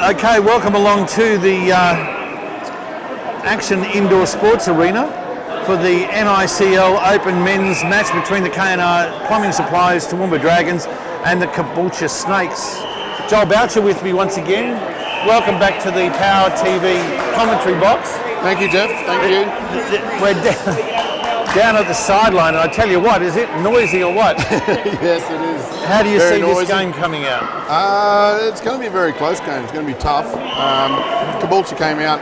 Okay, welcome along to the Action Indoor Sports Arena for the NICL Open Men's match between the K&R Plumbing Supplies Toowoomba Dragons and the Caboolture Snakes. Joel Boucher with me once again. Welcome back to the Power TV commentary box. Thank you, Jeff. Thank you. We're down at the sideline, and I tell you what, is it noisy or what? Yes, it is. How do you Very see noisy. this game coming out? It's going to be a very close game. It's going to be tough. Caboolture came out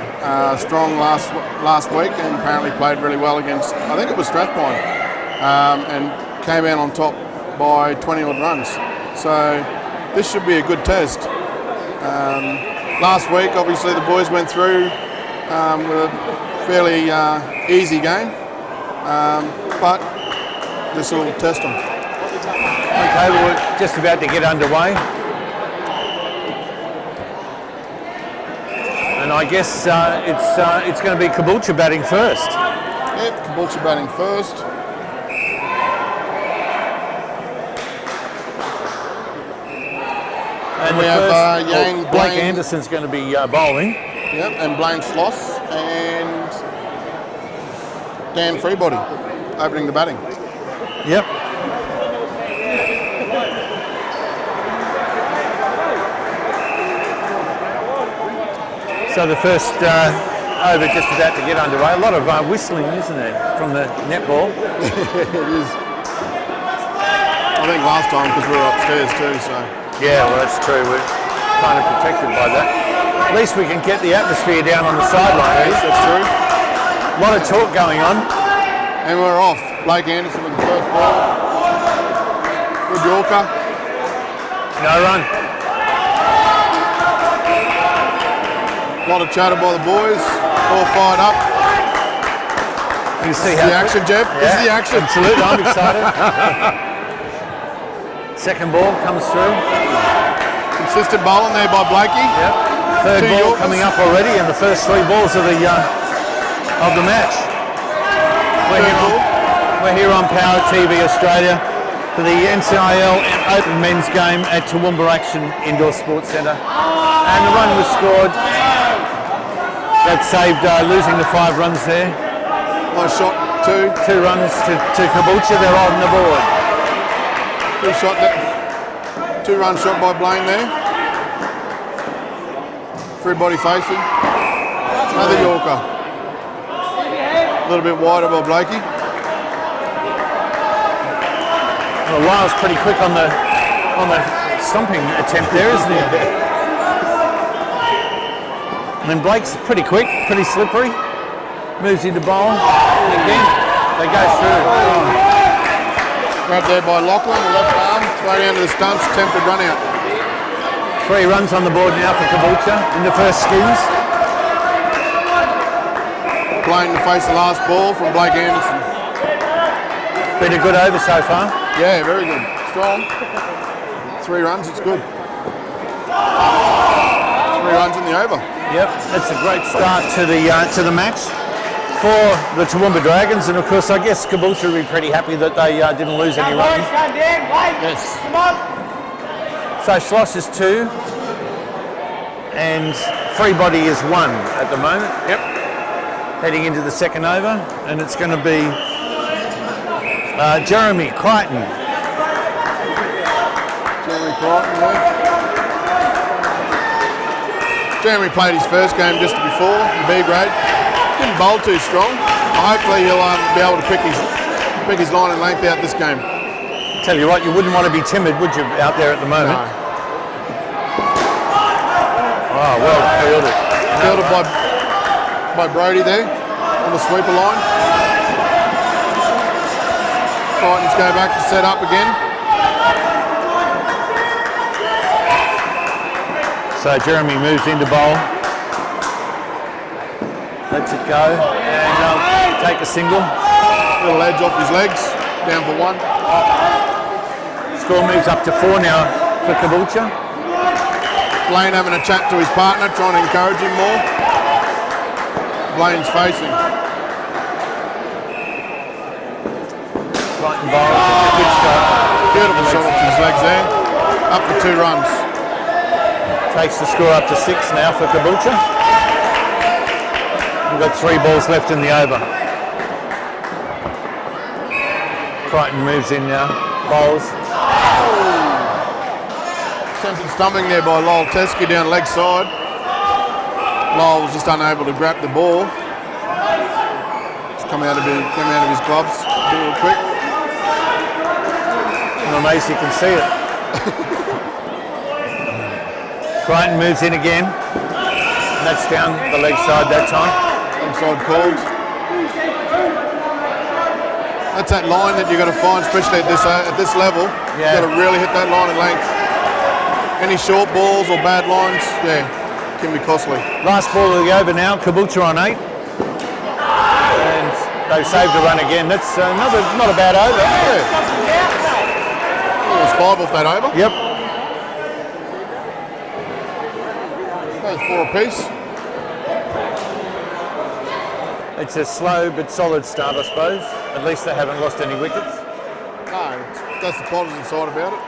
strong last week and apparently played really well against, I think it was Strathbourne, and came out on top by 20 odd runs. So this should be a good test. Last week, obviously, the boys went through with a fairly easy game, but this will test them. Okay, we're just about to get underway. And I guess it's going to be Caboolture batting first. Yep, Caboolture batting first. And we have Yang Blake Blaine. Anderson's going to be bowling. Yep, and Blaine Sloss and Dan Freebody opening the batting. Yep. So the first over just about to get underway. A lot of whistling, isn't there, from the netball? It is. I think last time because we were upstairs too, so. Yeah, well that's true. We're kind of protected by that. At least we can get the atmosphere down on the sideline. Yes, that's true. A lot of talk going on. And we're off. Blake Anderson with the first ball. Good Yorker. No run. A lot of chatter by the boys. All fired up. You see This is the action, Jeff. Yeah, This is the action. Absolutely, I'm excited. Second ball comes through. Consistent bowling there by Blakey. Yep. Third Two ball Yorkers. coming up already, and the first three balls of the match. We're here on Power TV Australia for the NCIL and Open Men's game at Toowoomba Action Indoor Sports Centre. And the run was scored. That saved losing the 5 runs there. Nice shot, two. 2 runs to Caboolture. They're on the board. Two-run shot by Blaine there. Everybody facing. Another Yorker. A little bit wider by Blakey. Well, Lyle's pretty quick on the stomping attempt there, isn't he? And then Blake's pretty quick, pretty slippery. Moves into bowl. Again, they go through. Oh. Grabbed there by Lachlan, the left arm, thrown down to the stumps, attempted run out. 3 runs on the board now for Caboolture in the first skins. Blaine to face the last ball from Blake Anderson. Been a good over so far. Yeah, very good. Strong. 3 runs, it's good. 3 runs in the over. Yep, that's a great start to the match for the Toowoomba Dragons, and of course I guess Caboolture will be pretty happy that they didn't lose any runs. Yes. So Schloss is 2 and Freebody is 1 at the moment. Yep. Heading into the second over, and it's going to be Jeremy Crichton. Jeremy Crichton there. Jeremy played his first game just before, in B grade. Didn't bowl too strong. Hopefully he'll be able to pick his line and length out this game. Tell you what, you wouldn't want to be timid, would you, out there at the moment? No. Oh, well fielded. Fielded by Brody there on the sweeper line. Titans go back to set up again. So Jeremy moves into bowl. Lets it go and take a single. Little edge off his legs, down for 1. Score moves up to 4 now for Caboolture. Blaine having a chat to his partner, trying to encourage him more. Blaine's facing. Crichton bowls, a good shot. Beautiful shot off his legs there. Up for 2 runs. Takes the score up to 6 now for Caboolture. We've got 3 balls left in the over. Crichton moves in now, bowls. Attempted stumping there by Lyle Teskey down leg side. Lyle was just unable to grab the ball. It's come out of his gloves real quick. I'm amazed you can see it. Crichton moves in again. And that's down the leg side that time. Inside called. That's that line that you've got to find, especially at this level. Yeah. You've got to really hit that line of length. Any short balls or bad lines, yeah, can be costly. Last ball of the over now, Caboolture on 8. And they've saved a run again. That's not a bad over. Yeah. It was 5 off that over. Yep. That's 4 apiece. It's a slow but solid start, I suppose. At least they haven't lost any wickets. No, that's the positive side about it.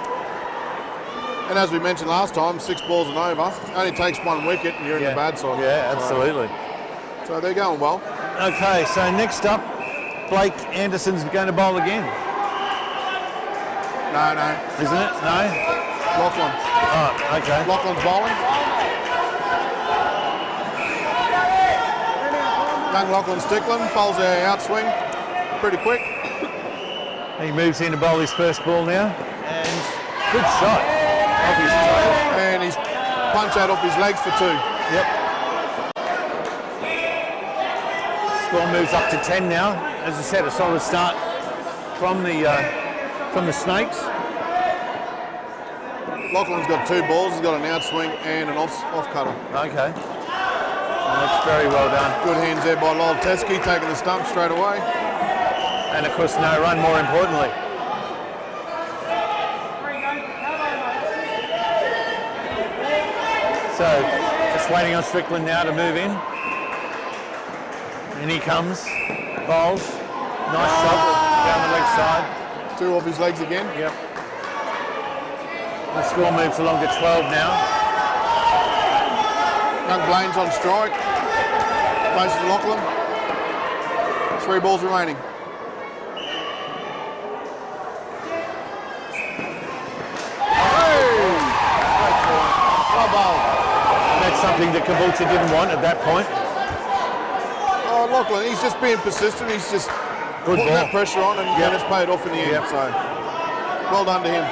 And as we mentioned last time, 6 balls and over. Only takes 1 wicket and you're in the bad side. Yeah, absolutely. So they're going well. Okay, so next up, Blake Anderson's going to bowl again. No. Isn't it? No? Lachlan. Oh, okay. Lachlan's bowling. Young Lachlan Stickland bowls our outswing pretty quick. He moves in to bowl his first ball now. And good shot off his tail. And he's punched out off his legs for 2. Yep. Score moves up to 10 now. As I said, a solid start from the Snakes. Lachlan's got 2 balls. He's got an outswing and an off cutter. Okay. Well, that's very well done. Good hands there by Lyle Teskey, taking the stump straight away. And of course, no run, more importantly. So, just waiting on Strickland now to move in. In he comes, bowls. Nice shot down the leg side. 2 off his legs again. Yep. The score moves along to 12 now. Young Blaine's on strike. Faces Lachlan. 3 balls remaining. That's something that Caboolture didn't want at that point. Oh, Lachlan, he's just being persistent. He's just putting that pressure on and it's paid off in the end. So, well done to him.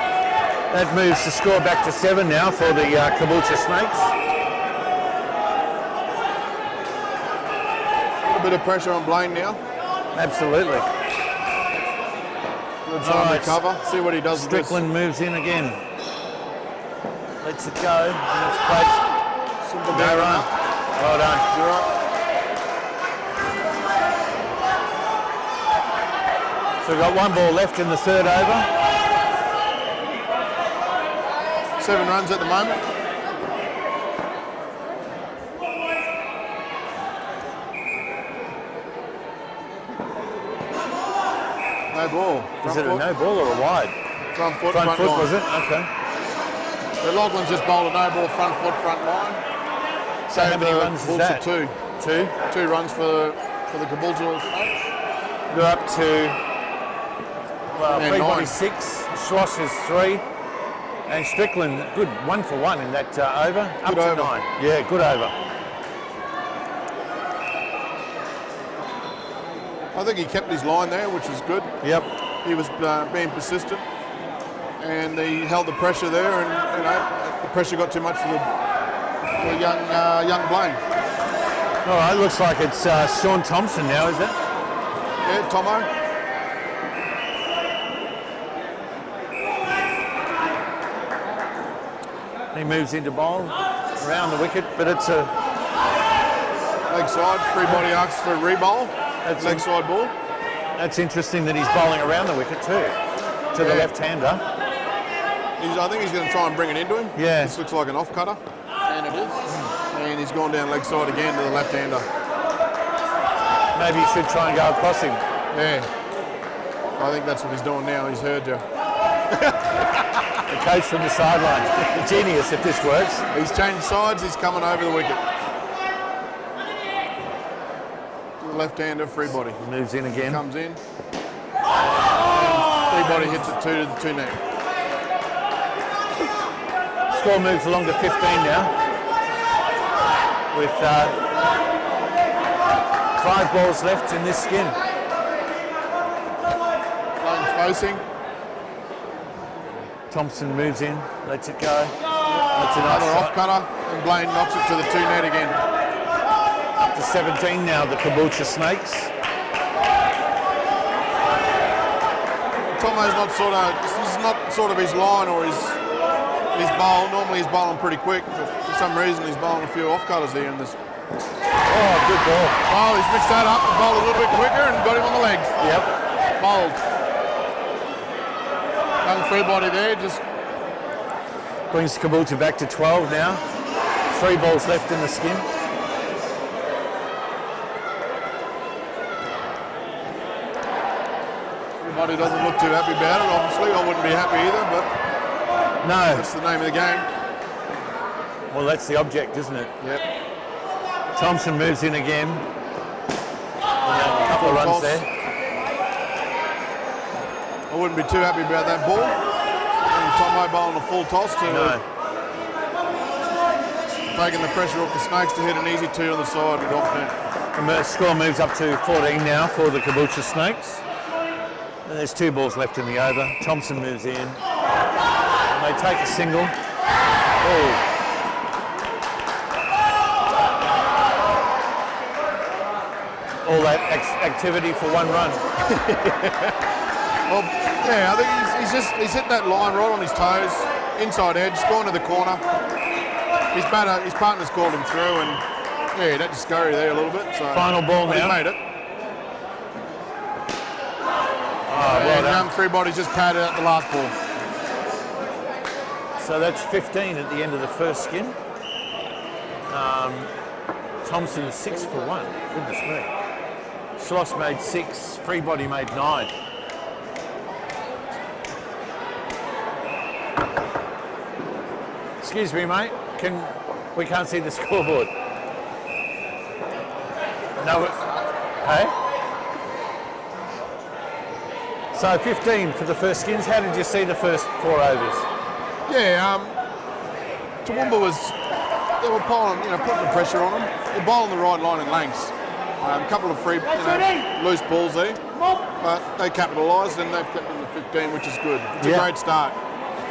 That moves the score back to 7 now for the Caboolture Snakes. A bit of pressure on Blaine now. Absolutely. Good time to recover. See what he does with this. Strickland moves in again. Lets it go, and it's placed. Simple No down run. up. Well done. 0. So we've got 1 ball left in the 3rd over. 7 runs at the moment. No ball. Is it a no ball or a wide? Front foot, Front foot, line. was it? Okay. So Lachlan's just bowled a no ball front foot, front line. So how many runs is that? 2. 2. 2 runs for the Caboolture. We're up to And Peabody 9. 6, Schloss is 3, and Strickland, good 1 for 1 in that over. Up Good to over. 9. Yeah, good over. I think he kept his line there, which was good. Yep. He was being persistent, and he held the pressure there, and the pressure got too much for young Blaine. All right, looks like it's Sean Thompson now, is it? Yeah, Tomo. He moves into bowl around the wicket, but it's a Leg side, 3 body arcs for a re-bowl. That's leg side ball. That's interesting that he's bowling around the wicket too, to the left-hander. I think he's going to try and bring it into him. Yeah. This looks like an off cutter, and it is. And he's gone down leg side again to the left-hander. Maybe he should try and go across him. Yeah. I think that's what he's doing now. He's heard you. The coach from the sideline. Genius if this works. He's changed sides, he's coming over the wicket. To the left-hander, Freebody. Moves in again. Comes in. Freebody hits it 2 to the 2 net. Score moves along to 15 now. With 5 balls left in this skin. Lunge facing. Thompson moves in, lets it go. That's Another another off cutter, and Blaine knocks it to the 2 net again. Up to 17 now, the Caboolture Snakes. Tomo's not this is not sort of his line or his bowl. Normally he's bowling pretty quick, but for some reason he's bowling a few off cutters here in this. Oh, good ball. Oh, he's mixed that up and bowled a little bit quicker and got him on the legs. Yep. Bowled. Young Freebody there, just Brings Caboolture back to 12 now. 3 balls left in the skin. Freebody doesn't look too happy about it, obviously. I wouldn't be happy either, but No. that's the name of the game. Well, that's the object, isn't it? Yep. Thompson moves in again. A couple of runs Toss. there. I wouldn't be too happy about that ball. And Tomo bowling a full toss to No. taking the pressure off the Snakes to hit an easy 2 on the side with off net. And the score moves up to 14 now for the Caboolture Snakes. And there's 2 balls left in the over. Thompson moves in. And they take a single. Oh. All that activity for 1 run. Well, yeah, I think he's hit that line right on his toes, inside edge, gone to the corner. His partner's called him through, and yeah, that just scurry there a little bit. So Final ball but now. He made it. Oh, well And done. young Freebody just padded out the last ball. So that's 15 at the end of the first skin. Thompson 6 for 1. Goodness me. Schloss made 6. Freebody made 9. Excuse me, mate. We can't see the scoreboard. No. Hey. So 15 for the first skins. How did you see the first 4 overs? Yeah, Toowoomba they were putting the pressure on them. They're bowling the right line in lengths. A couple of loose balls there, but they capitalised and they've kept them to 15, which is good. It's a great start.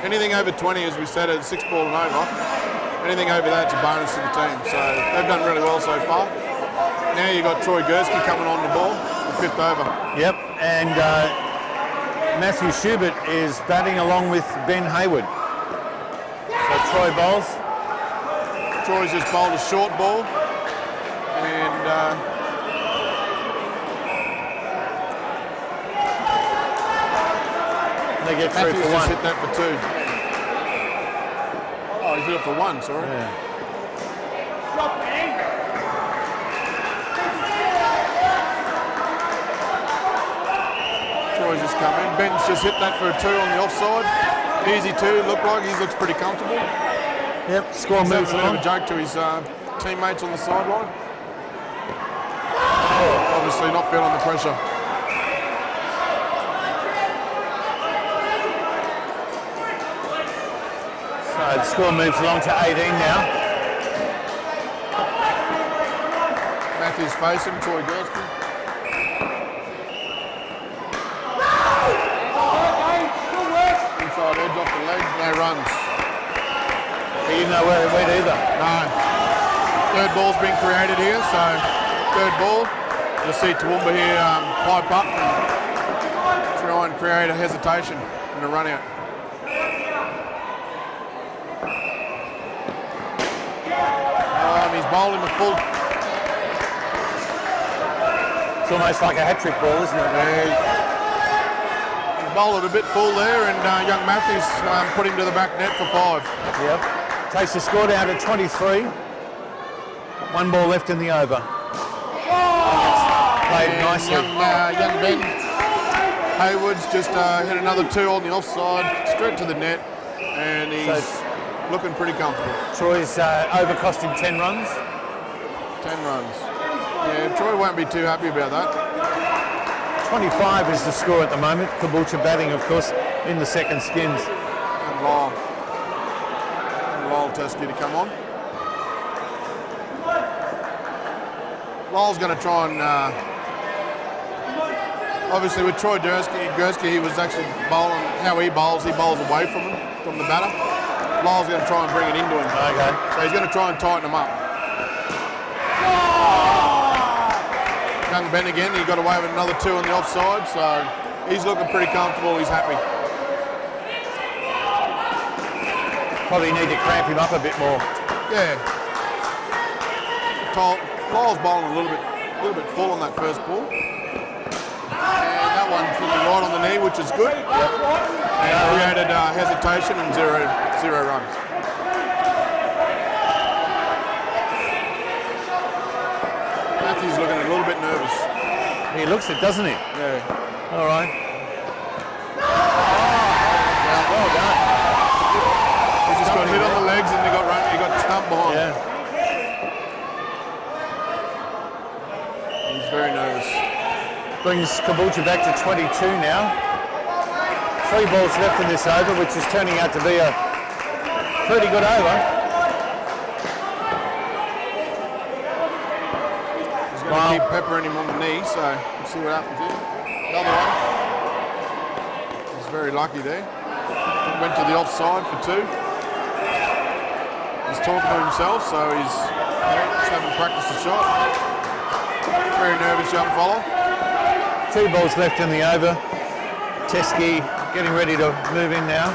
Anything over 20, as we said, at 6 ball and over, anything over that's a bonus to the team. So they've done really well so far. Now you've got Troy Gursky coming on the ball, the 5th over. Yep, and Matthew Schubert is batting along with Ben Hayward. So Troy bowls. Troy's just bowled a short ball, and they get through Matthews for just 1. hit that for 2. Oh, he hit it for 1, sorry. Yeah. Troy's just come in. Ben's just hit that for a 2 on the offside. Easy 2, looked like he looks pretty comfortable. Yep, score He's moves having a bit of a along. joke to his teammates on the sideline. Obviously not feeling the pressure. So the score moves along to 18 now. Matthews facing Troy Gursky. Inside edge off the legs, no runs. He didn't know where it went either. No. 3rd ball's been created here, so 3rd ball. You'll see Toowoomba here pipe up and try and create a hesitation and a run out. He's bowling the full. It's almost like a hat-trick ball, isn't it? He's bowled it a bit full there, and young Matthews put him to the back net for 5. Yep. Takes the score down to 23. 1 ball left in the over. Played And nicely. young Ben Hayward's just hit another 2 on the offside, straight to the net, and he's looking pretty comfortable. Troy's over cost him 10 runs. 10 runs. Yeah, Troy won't be too happy about that. 25 is the score at the moment. Caboolture batting, of course, in the second skins. And Lyle Teskey to come on. Lyle's going to try and, obviously with Troy Gursky, he was actually bowling, how he bowls away from him, from the batter. Lyle's going to try and bring it into him. Okay. So he's going to try and tighten him up. Young Ben again, he got away with another 2 on the offside, so he's looking pretty comfortable, he's happy. Probably need to cramp him up a bit more. Yeah. Lyle's bowling a little bit full on that first ball. And that one hit him right on the knee, which is good. Yep. And created hesitation and zero runs. Matthew's looking a little bit nervous. He looks it, doesn't he? Yeah. All right. Well done. He just got hit on the legs and he got stumped behind. Yeah. He's very nervous. Brings Caboolture back to 22 now. 3 balls left in this over, which is turning out to be a pretty good over. He's going to keep peppering him on the knee, so we'll see what happens here. Another one. He's very lucky there. Went to the offside for 2. He's talking to himself, so he's just having practiced the shot. Very nervous young fella. 2 balls left in the over. Teskey getting ready to move in now.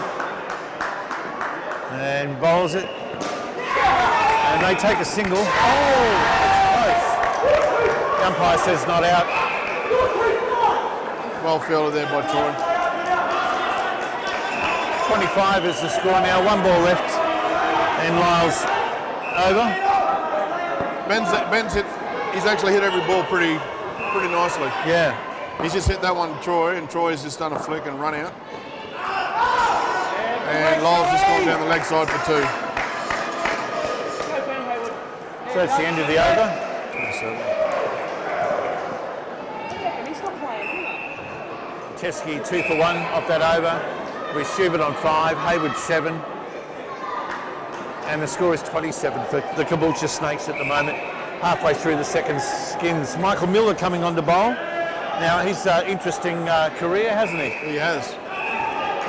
And bowls it. And they take a single. Oh, close. The umpire says not out. Well fielded there by Troy. 25 is the score now. 1 ball left. And Lyle's over. Ben's hit. He's actually hit every ball pretty nicely. Yeah. He's just hit that one to Troy, and Troy's just done a flick and run out. And Lyle's just gone down the leg side for 2. So that's the end of the over. 27. Teskey 2 for 1 off that over. With Schubert on 5, Hayward 7. And the score is 27 for the Caboolture Snakes at the moment. Halfway through the second skins. Michael Miller coming on to bowl. Now, he's an interesting career, hasn't he? He has.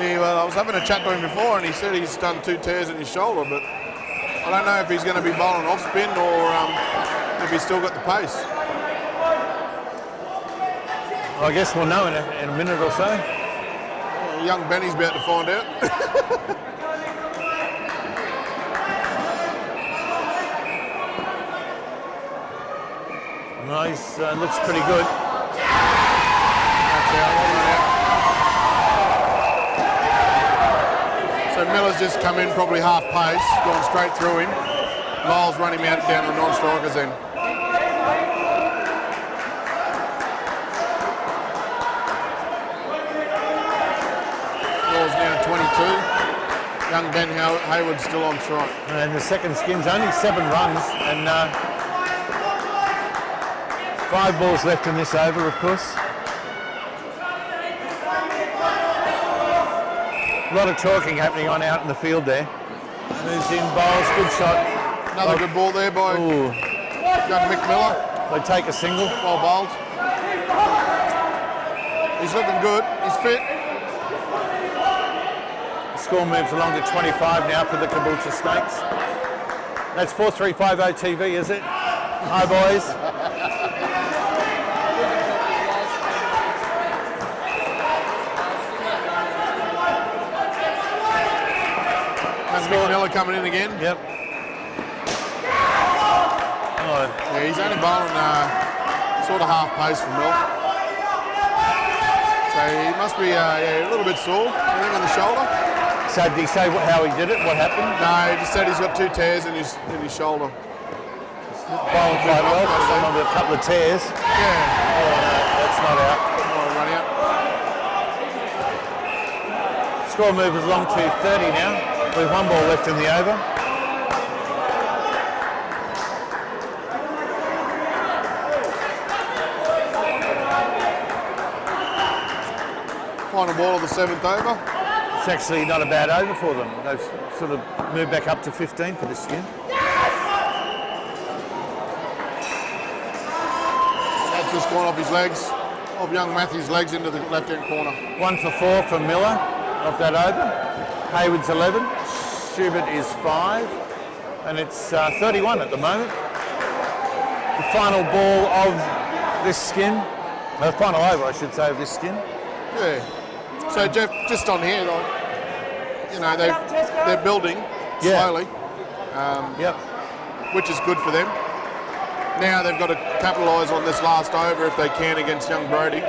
I was having a chat to him before, and he said he's done 2 tears in his shoulder, but I don't know if he's going to be bowling off spin or if he's still got the pace. I guess we'll know in a minute or so. Young Benny's about to find out. Nice, looks pretty good. So Miller's just come in probably half pace, gone straight through him. Lyle's running him out down the non-strikers end. Score's now 22. Young Ben Hayward's still on strike. And the second skin's only 7 runs and 5 balls left in this over, of course. A lot of talking happening on out in the field there. Moves in, bowls, good shot. Another good ball there by young Mick Miller. They take a single. Well bowled. He's looking good. He's fit. The score moves along to 25 now for the Caboolture Snakes. That's 4350 TV, is it? Hi, boys. Miller coming in again. Yep. Oh. Yeah, he's only bowling sort of half pace for Mill. So he must be a little bit sore, I think, on the shoulder. So did he say how he did it? What happened? No, he just said he's got 2 tears in his shoulder. Bowling quite well for someone with a couple of tears. Yeah. Oh, no, that's not out. Run out. Score moves along to 30 now, with 1 ball left in the over. Final ball of the 7th over. It's actually not a bad over for them. They've sort of moved back up to 15 for this skin. That's just gone off his legs, off young Matthew's legs into the left-hand corner. 1 for 4 for Miller off that over. Hayward's 11. Schubert is 5. And it's 31 at the moment. The final ball of this skin, the final over, I should say, of this skin. Yeah. So Jeff, just on here, like, you know, they're building slowly, Yep. which is good for them. Now they've got to capitalise on this last over if they can against young Brody,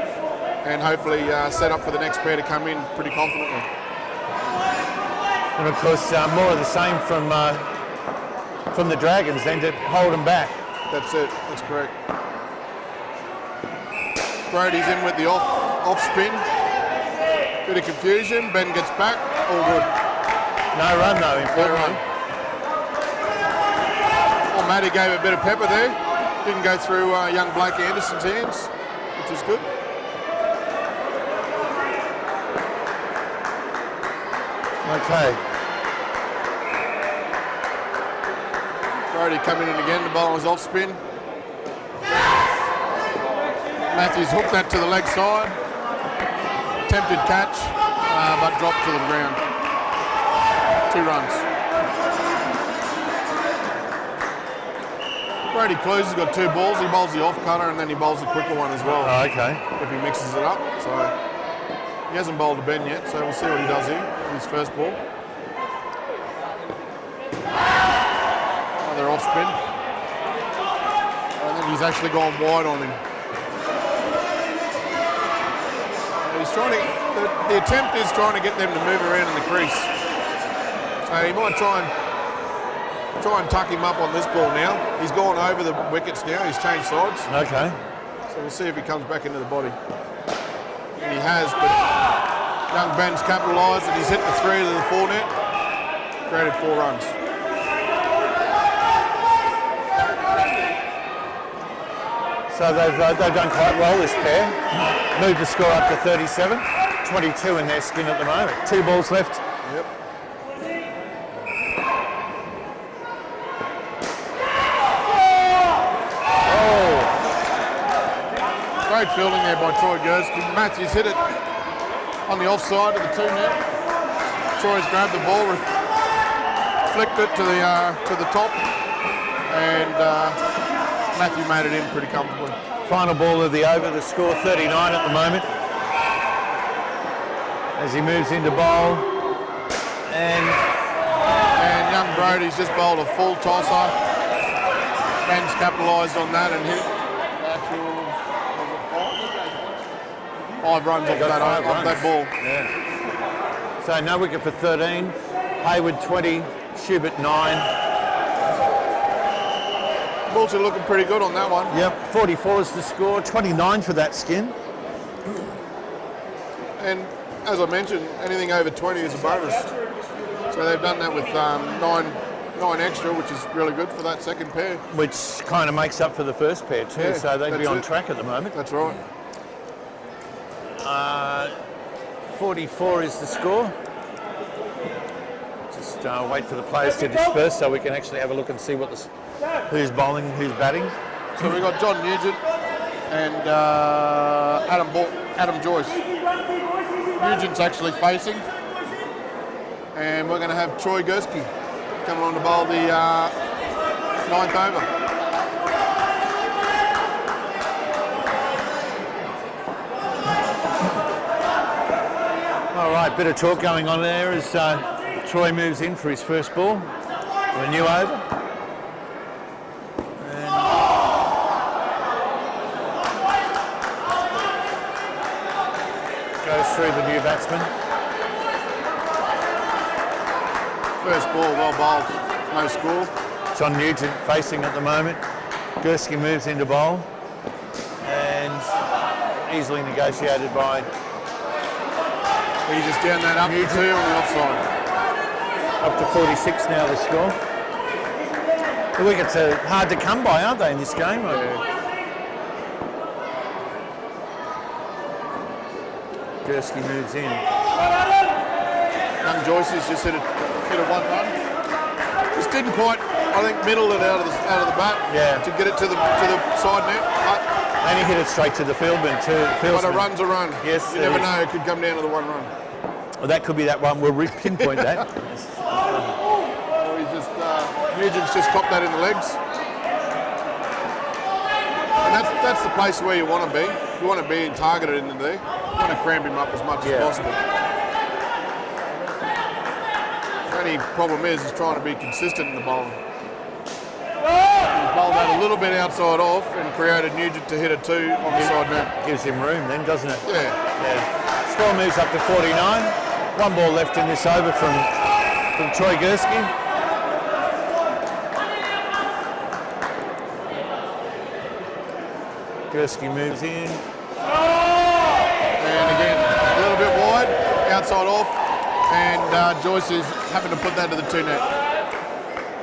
and hopefully set up for the next pair to come in pretty confidently. And of course, more of the same from the Dragons then to hold them back. That's it. That's correct. Brody's in with the off spin. Bit of confusion. Ben gets back. All good. No run though, importantly. Well, Matty gave a bit of pepper there. Didn't go through young Blake Anderson's hands, which is good. Okay. Brody coming in again to bowl his off spin. Matthews hooked that to the leg side. Attempted catch, but dropped to the ground. 2 runs. Brody Clues has got 2 balls. He bowls the off cutter and then he bowls the quicker one as well. Oh, okay. If he mixes it up. So he hasn't bowled to Ben yet, so we'll see what he does here with his first ball. Another off spin. I think he's actually gone wide on him. He's trying to, the attempt is trying to get them to move around in the crease. So he might try and tuck him up on this ball now. He's gone over the wickets now. He's changed sides. Okay. So we'll see if he comes back into the body. And he has, but young Ben's capitalised and he's hit the 3 to the 4 net. Created 4 runs. So they've done quite well, this pair. Moved the score up to 37. 22 in their skin at the moment. 2 balls left. Yep. Oh, Great fielding there by Troy Gursky. Matthews hit it on the offside of the 2 net. Troy's grabbed the ball, flicked it to the top, and Matthew made it in pretty comfortably. final ball of the over. The score 39 at the moment. As he moves into bowl. And young Brody's just bowled a full tosser. Ben's capitalised on that and hit actual 5 runs off that ball. Yeah. So no wicket for 13. Hayward 20, Schubert 9. Bulls are looking pretty good on that one. Yep, 44 is the score, 29 for that skin. And as I mentioned, anything over 20 is a bonus. So they've done that with 9 extra, which is really good for that second pair. Which kind of makes up for the first pair too, Yeah, so they'd be that's on it. track at the moment. That's right. 44 is the score. Just wait for the players to disperse so we can actually have a look and see who's bowling, who's batting. So we've got John Nugent and Adam Joyce. Nugent's actually facing. And we're going to have Troy Gursky coming on to bowl the 9th over. All right, bit of talk going on there as Troy moves in for his first ball. A new over. And goes through the new batsman. First ball, well bowled, no score. John Nugent facing at the moment. Gursky moves into bowl and easily negotiated by He's just down that up to 2 on the offside. Up to 46 now, the score. The wickets are hard to come by, aren't they, in this game? Gursky moves in. Young Joyce's just hit a 1 run. Just didn't quite, I think, middle it out of the bat to get it to the side net. And he hit it straight to the fieldman too. But a run's a run. Yes, you never know. It could come down to the 1 run. Well, that could be that one. We'll pinpoint that. Oh, he's just Nugent's just copped that in the legs. And that's the place where you want to be. You want to be targeted into there. You want to cramp him up as much as possible. The only problem is trying to be consistent in the bowling. He's bowled that a little bit outside off and created Nugent to hit a 2 on the side net. Gives him room then, doesn't it? Yeah. Score moves up to 49. 1 ball left in this over from Troy Gursky. Gursky moves in. And again, a little bit wide, outside off, and Joyce is happy to put that to the 2 net.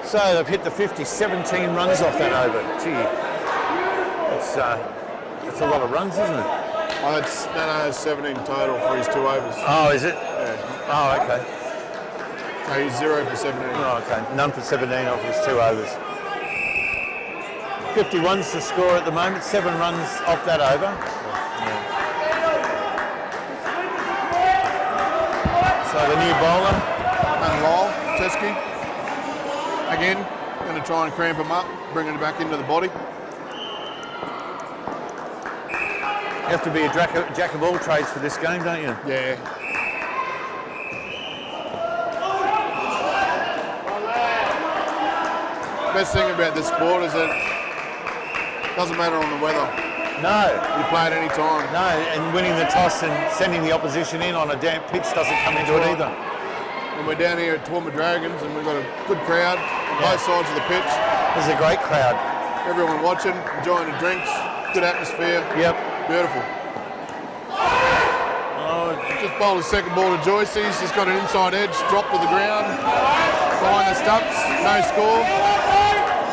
So they've hit the 50, 17 runs off that over. Gee, that's a lot of runs, isn't it? Oh, that's 17 total for his 2 overs. Oh, is it? Yeah. Oh, okay. So he's 0 for 17. Oh, okay. None for 17 off his 2 overs. 51's the score at the moment. 7 runs off that over. So the new bowler. And Lyle, Teskey. Again, going to try and cramp him up, bring it back into the body. You have to be a jack of all trades for this game, don't you? Yeah. Best thing about this sport is that it doesn't matter on the weather. No. You play at any time. No, and winning the toss and sending the opposition in on a damp pitch doesn't come into it either. And we're down here at Toowoomba Dragons and we've got a good crowd on both sides of the pitch. This is a great crowd. Everyone watching, enjoying the drinks, good atmosphere. Yep. Beautiful. Just bowled a second ball to Joyce. He's just got an inside edge, drop to the ground, behind the stumps, no score.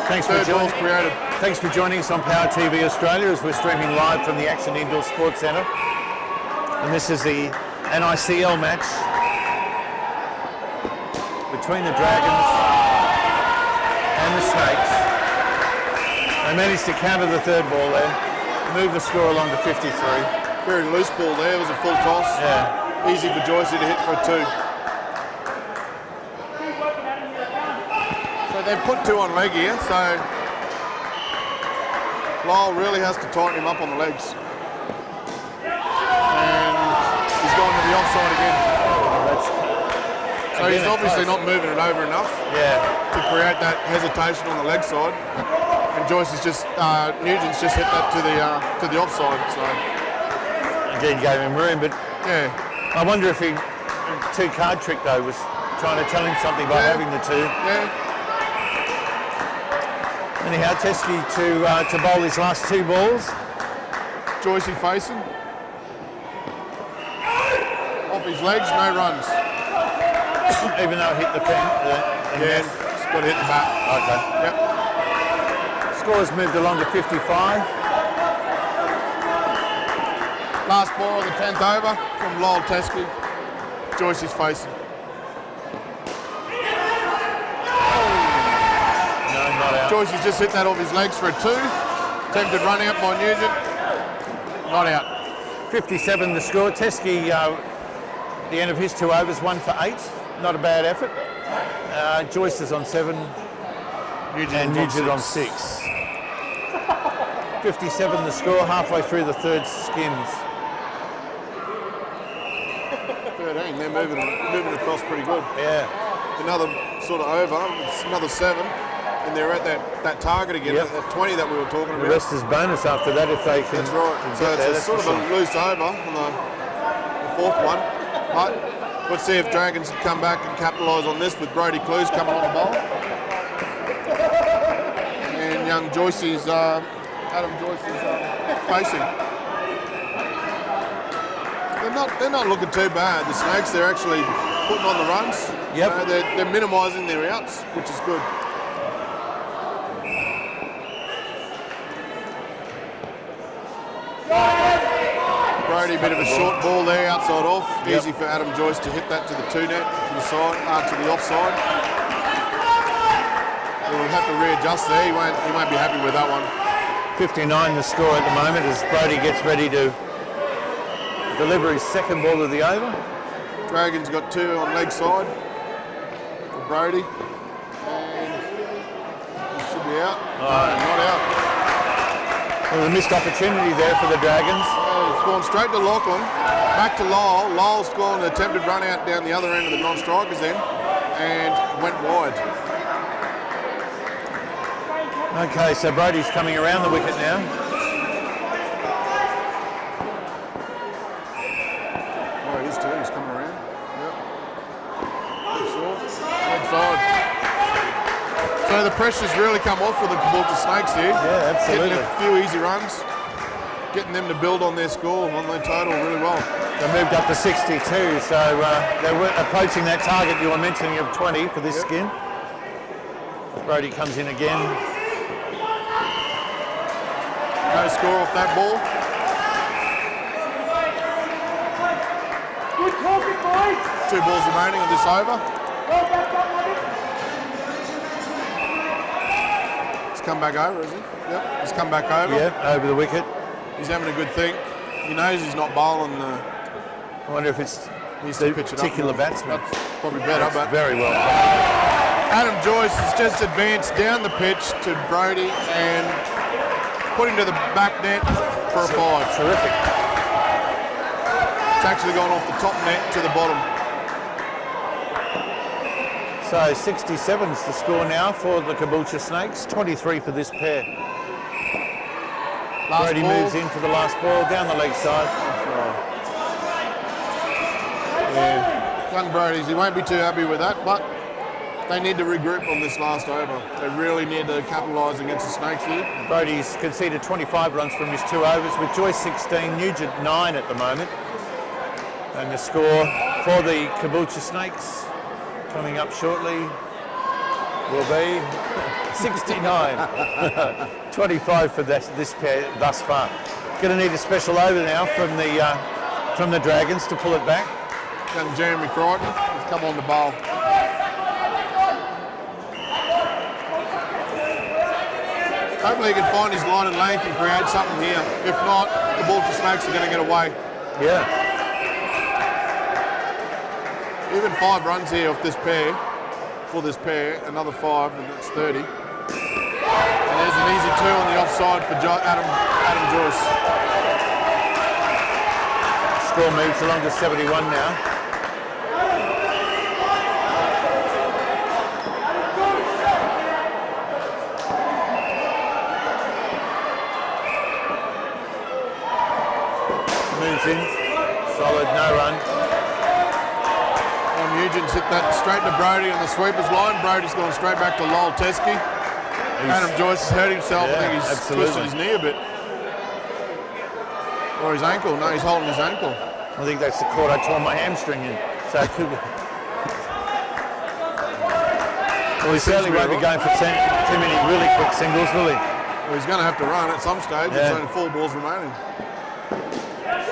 Thanks Third ball's created. Thanks for joining us on Power TV Australia as we're streaming live from the Action Indoor Sports Centre. And this is the NICL match between the Dragons and the Snakes. They managed to counter the 3rd ball there, move the score along to 53. Very loose ball there, it was a full toss. Yeah. Easy for Joyce to hit for a 2. So they've put 2 on leg here, so Lyle really has to tighten him up on the legs. And he's gone to the offside again. So he's obviously not moving it over enough to create that hesitation on the leg side. And Joyce is just, Nugent's just hit that to the offside. So. Again, gave him room, but yeah, I wonder if he 2-card trick though was trying to tell him something by having the 2. Yeah. Anyhow, Teskey to bowl his last 2 balls. Joyce facing. Off his legs, no runs. Even though it hit the pen. It's got to hit the bat. Okay. Yep. Score's moved along to 55. Last ball of the 10th over from Lyle Teskey. Joyce is facing. No, not out. Joyce has just hit that off his legs for a 2. Attempted run out by Nugent. Not out. 57 the score. Teskey, the end of his 2 overs, 1 for 8. Not a bad effort. Joyce is on 7. Nugent on 6. 57 the score, halfway through the 3rd skims. 13, they're moving across pretty good. Yeah. Another sort of over, it's another 7, and they're at that target again, that 20 that we were talking about. The rest is bonus after that if they can. That's right. So it's sort of a loose over on the 4th one, but let's see if Dragons can come back and capitalise on this with Brody Clues coming on the bowl. And young Joyce's, Adam Joyce is facing. They're they're not looking too bad. The Snakes, they're actually putting on the runs. Yep. They're minimising their outs, which is good. Brody, bit of a short ball there, outside off. Yep. Easy for Adam Joyce to hit that to the 2 net, to the side, to the offside. He'll have to readjust there. He won't be happy with that one. 59 the score at the moment as Brody gets ready to deliver his second ball of the over. Dragons got 2 on leg side for Brody. And he should be out. No, not out. Well, a missed opportunity there for the Dragons. It's gone straight to Lachlan, back to Lyle. Lyle's gone an attempted run out down the other end of the non-strikers then and went wide. Okay, so Brody's coming around the wicket now. Oh, he is too. He's coming around. Yep. Good short. Leg side. So the pressure's really come off for the Caboolture Snakes here. Yeah, absolutely. Getting a few easy runs, getting them to build on their score, on their total really well. They moved up to 62, so they were approaching that target you were mentioning of 20 for this skin. Brody comes in again. No score off that ball. Good talking, boys. 2 balls remaining on this over. He's come back over, is he? Yep, he's come back over. Yeah, over the wicket. He's having a good think. He knows he's not bowling. I wonder if it's Needs the to pitch it up particular more. batsman. That's probably better, but Very well played. Adam Joyce has just advanced down the pitch to Brody and put him to the back net for a 5. Terrific. It's actually gone off the top net to the bottom. So 67's the score now for the Caboolture Snakes. 23 for this pair. Last Brody ball. moves into the last ball down the leg side. Yeah. Young Brody's, he won't be too happy with that, but they need to regroup on this last over. They really need to capitalise against the Snakes here. Brody's conceded 25 runs from his 2 overs with Joyce 16, Nugent 9 at the moment. And the score for the Caboolture Snakes coming up shortly will be 69. 25 for this pair thus far. Going to need a special over now from the Dragons to pull it back. Young Jeremy Crichton has come on the bowl. Hopefully he can find his line and length and create something here. If not, the Caboolture Snakes are going to get away. Yeah. Even 5 runs here off this pair, for this pair, another 5, and that's 30. And there's an easy 2 on the offside for Adam Joyce. Score moves along to 71 now. Moves in, solid, no run. Nugent's hit that straight to Brody on the sweepers line. Brody's gone straight back to Lyle Teskey. Adam Joyce has hurt himself. Yeah, I think he's absolutely. twisted his knee a bit. Or his ankle. No, he's holding his ankle. I think that's the court I tore my hamstring in. So it could be. Well, he certainly won't be going for too many really quick singles, will he? Well, he's going to have to run at some stage. Yeah. There's only 4 balls remaining.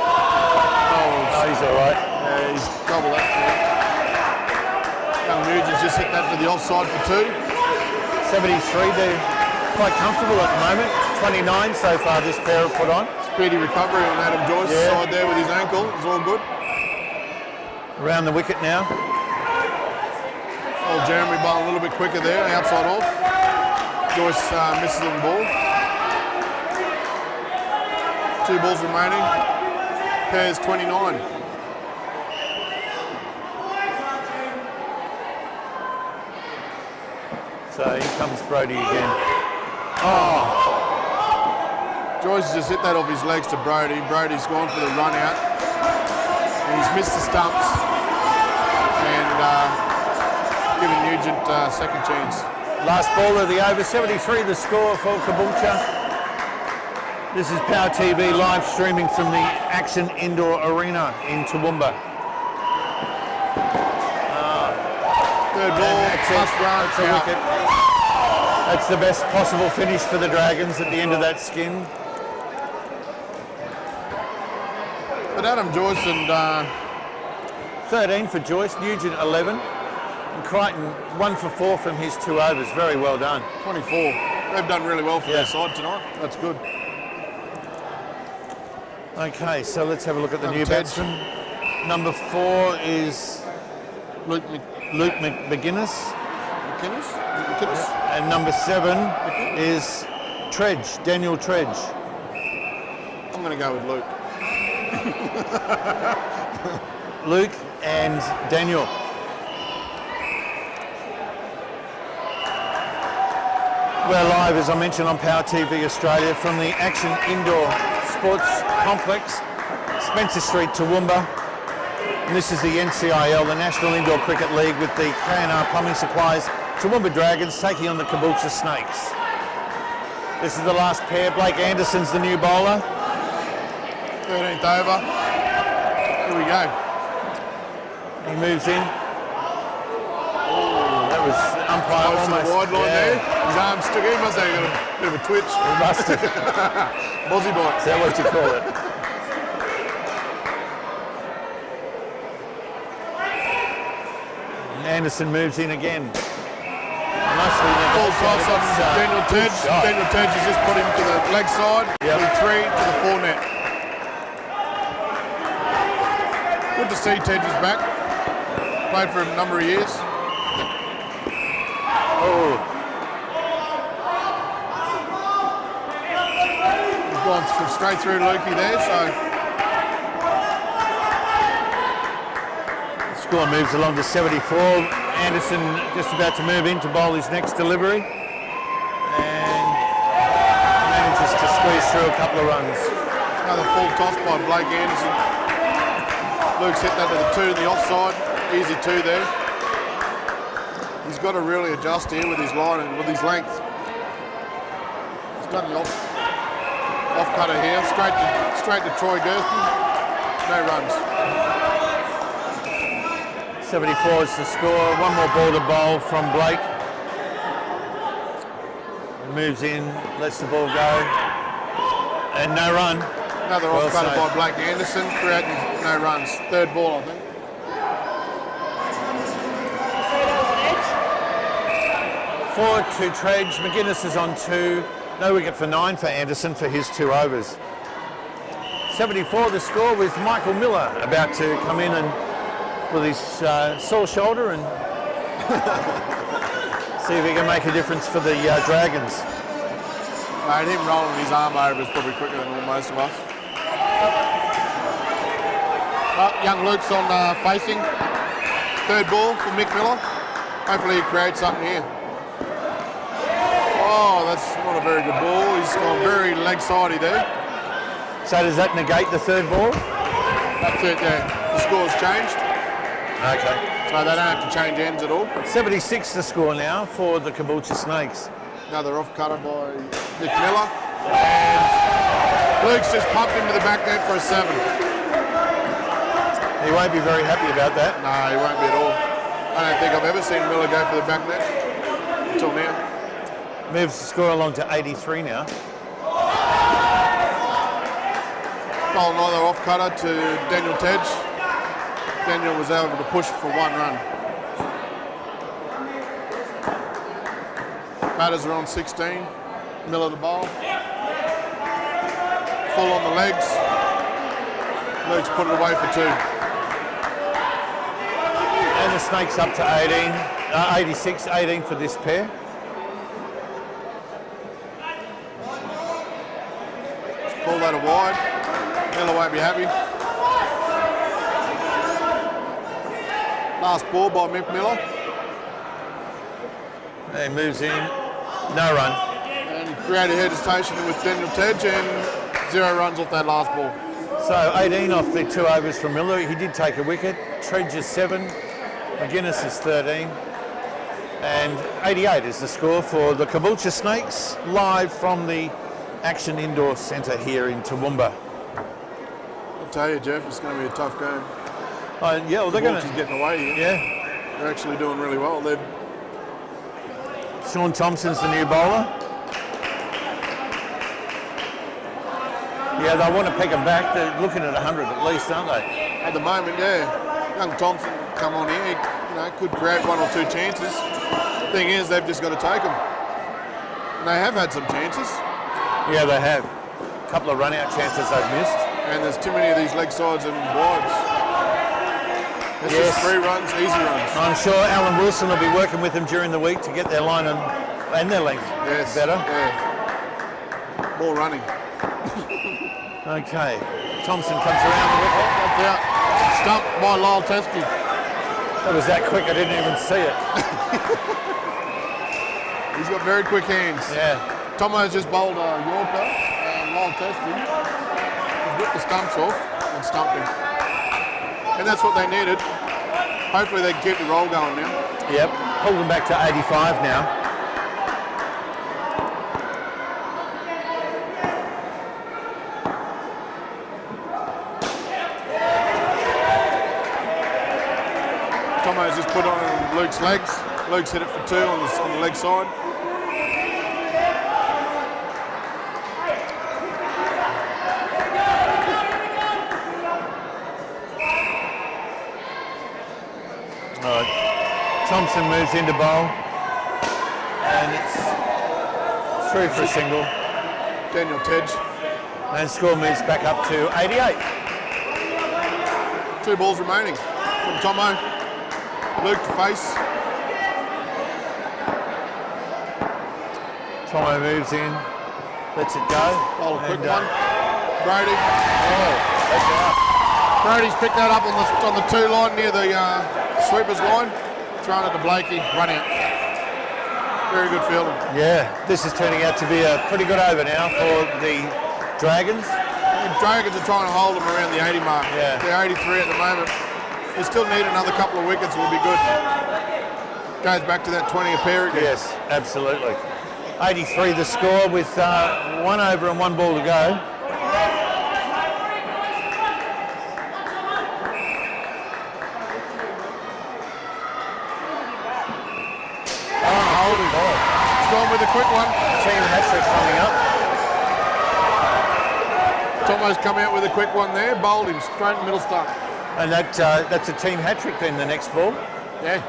Oh, he's all right. Yeah, he's double that. Young Nugent's just hit that to the offside for 2. 73, they're quite comfortable at the moment. 29 so far this pair have put on. Speedy recovery on Adam Joyce's Yeah. side there with his ankle. It's all good. Around the wicket now. Old Jeremy ball a little bit quicker there, outside off. Joyce misses on the ball. 2 balls remaining. Pairs 29. So here comes Brody again. Joyce has just hit that off his legs to Brody. Brody's gone for the run out. And he's missed the stumps. And given Nugent second chance. Last ball of the over, 73 the score for Caboolture. This is Power TV live streaming from the Action Indoor Arena in Toowoomba. Third ball, That's it. must run, That's a out. wicket. That's the best possible finish for the Dragons at the end of that skin. But Adam Joyce and 13 for Joyce, Nugent 11, and Crichton 1 for 4 from his 2 overs. Very well done. 24. They've done really well for their side tonight. That's good. Okay, so let's have a look at the Number new 10. batsman. Number 4 is Luke McGuinness, McInnes? Is it McInnes? and number 7 is Tredge, Daniel Tredge. I'm going to go with Luke. Luke and Daniel. We're live, as I mentioned, on Power TV Australia from the Action Indoor Sports Complex, Spencer Street, Toowoomba. And this is the NCIL, the National Indoor Cricket League, with the K&R Plumbing Supplies Toowoomba Dragons taking on the Caboolture Snakes. This is the last pair. Blake Anderson's the new bowler. 13th over. Here we go. He moves in. That was umpire Close to almost. the wide line yeah. there. His arm stuck in. Must have got a bit of a twitch. He must have. Bozzy bite. Is that what you call it? And Anderson moves in again. Nicely there. Ball toss on Daniel good Tedge. shot. Daniel Tedge has just put him to the leg side. Yep. With 3 to the 4 net. Good to see Tedge is back. Played for a number of years. Oh, He's gone straight through Lukey there, so the score moves along to 74. Anderson just about to move in to bowl his next delivery. And manages to squeeze through a couple of runs. another full toss by Blake Anderson. Luke's hit that to the 2 in the offside. Easy 2 there. He's got to really adjust here with his line and with his length. He's done the off cutter here, straight to Troy Gersten. No runs. 74 is the score. One more ball to bowl from Blake. Moves in, lets the ball go. And no run. Another Well off cutter saved. by Blake Anderson, creating no runs. Third ball, I think. Forward to Tredge. McGuinness is on 2. No wicket for 9 for Anderson for his 2 overs. 74 the score, with Michael Miller about to come in and with his sore shoulder and see if he can make a difference for the Dragons. Mate, him rolling his arm over is probably quicker than most of us. But young Luke's on facing. Third ball for Mick Miller. Hopefully he creates something here. Oh, that's not a very good ball. He's gone very leg-sidey there. So does that negate the third ball? That's it, yeah. The score's changed. Okay. So they don't have to change ends at all. 76 the score now for the Caboolture Snakes. Another off cutter by Mick Miller. And Luke's just pumped him to the back net for a 7. He won't be very happy about that. No, he won't be at all. I don't think I've ever seen Miller go for the back net until now. Moves the score along to 83 now. Stole another off cutter to Daniel Tedge. Daniel was able to push for 1 run. Batters are on 16. Miller to bowl. Full on the legs. Luke's put it away for 2. And the Snakes up to 86, 18 for this pair. Ball that wide. Miller won't be happy. Last ball by Mick Miller. He moves in. No run. And created hesitation with Daniel Tedge and 0 runs off that last ball. So 18 off the 2 overs from Miller. He did take a wicket. Tredge is 7. McGuinness is 13. And 88 is the score for the Caboolture Snakes, live from the Action Indoor Centre here in Toowoomba. I'll tell you, Jeff, it's going to be a tough game. Yeah, well, they're going Caboolture's getting away here. Yeah. They're actually doing really well. Sean Thompson's the new bowler. Yeah, they want to pick them back. They're looking at 100 at least, aren't they? At the moment, yeah. Young Thompson come on here, could create 1 or 2 chances. The thing is, they've just got to take them. And they have had some chances. Yeah, they have. A couple of run-out chances they've missed. And there's too many of these leg sides and wides. It's just 3 runs, easy runs. I'm sure Alan Wilson will be working with them during the week to get their line and their length better. Yeah. More running. Okay. Thompson comes around the wicket. That's out. Stumped by Lyle Teskey. It was that quick, I didn't even see it. He's got very quick hands. Yeah. Tomo's just bowled a Yorker and Lyle Teskey has ripped the stumps off and stumped him. And that's what they needed. Hopefully they can keep the roll going now. Yep. Pulled them back to 85 now. Tomo's just put on Luke's legs. Luke's hit it for 2 on the leg side. Thompson moves into bowl, and it's through for a single. Daniel Tej. And score moves back up to 88. 2 balls remaining from Tomo. Luke to face. Tomo moves in, lets it go. Bowl a quick one. Brody. Oh, that's out. Brody's picked that up on the 2 line near the sweepers line. Thrown it to Blakey, run out. Very good fielding. Yeah, this is turning out to be a pretty good over now for the Dragons. The Dragons are trying to hold them around the 80 mark. Yeah. They're 83 at the moment. They still need another couple of wickets, will be good. Goes back to that 20 a pair again. Yes, absolutely. 83 the score with 1 over and 1 ball to go. Gone with a quick one. Team hat-trick coming up. Tomo's come out with a quick one there, bowled him straight in middle stump. And that's a team hat-trick then, the next ball. Yeah.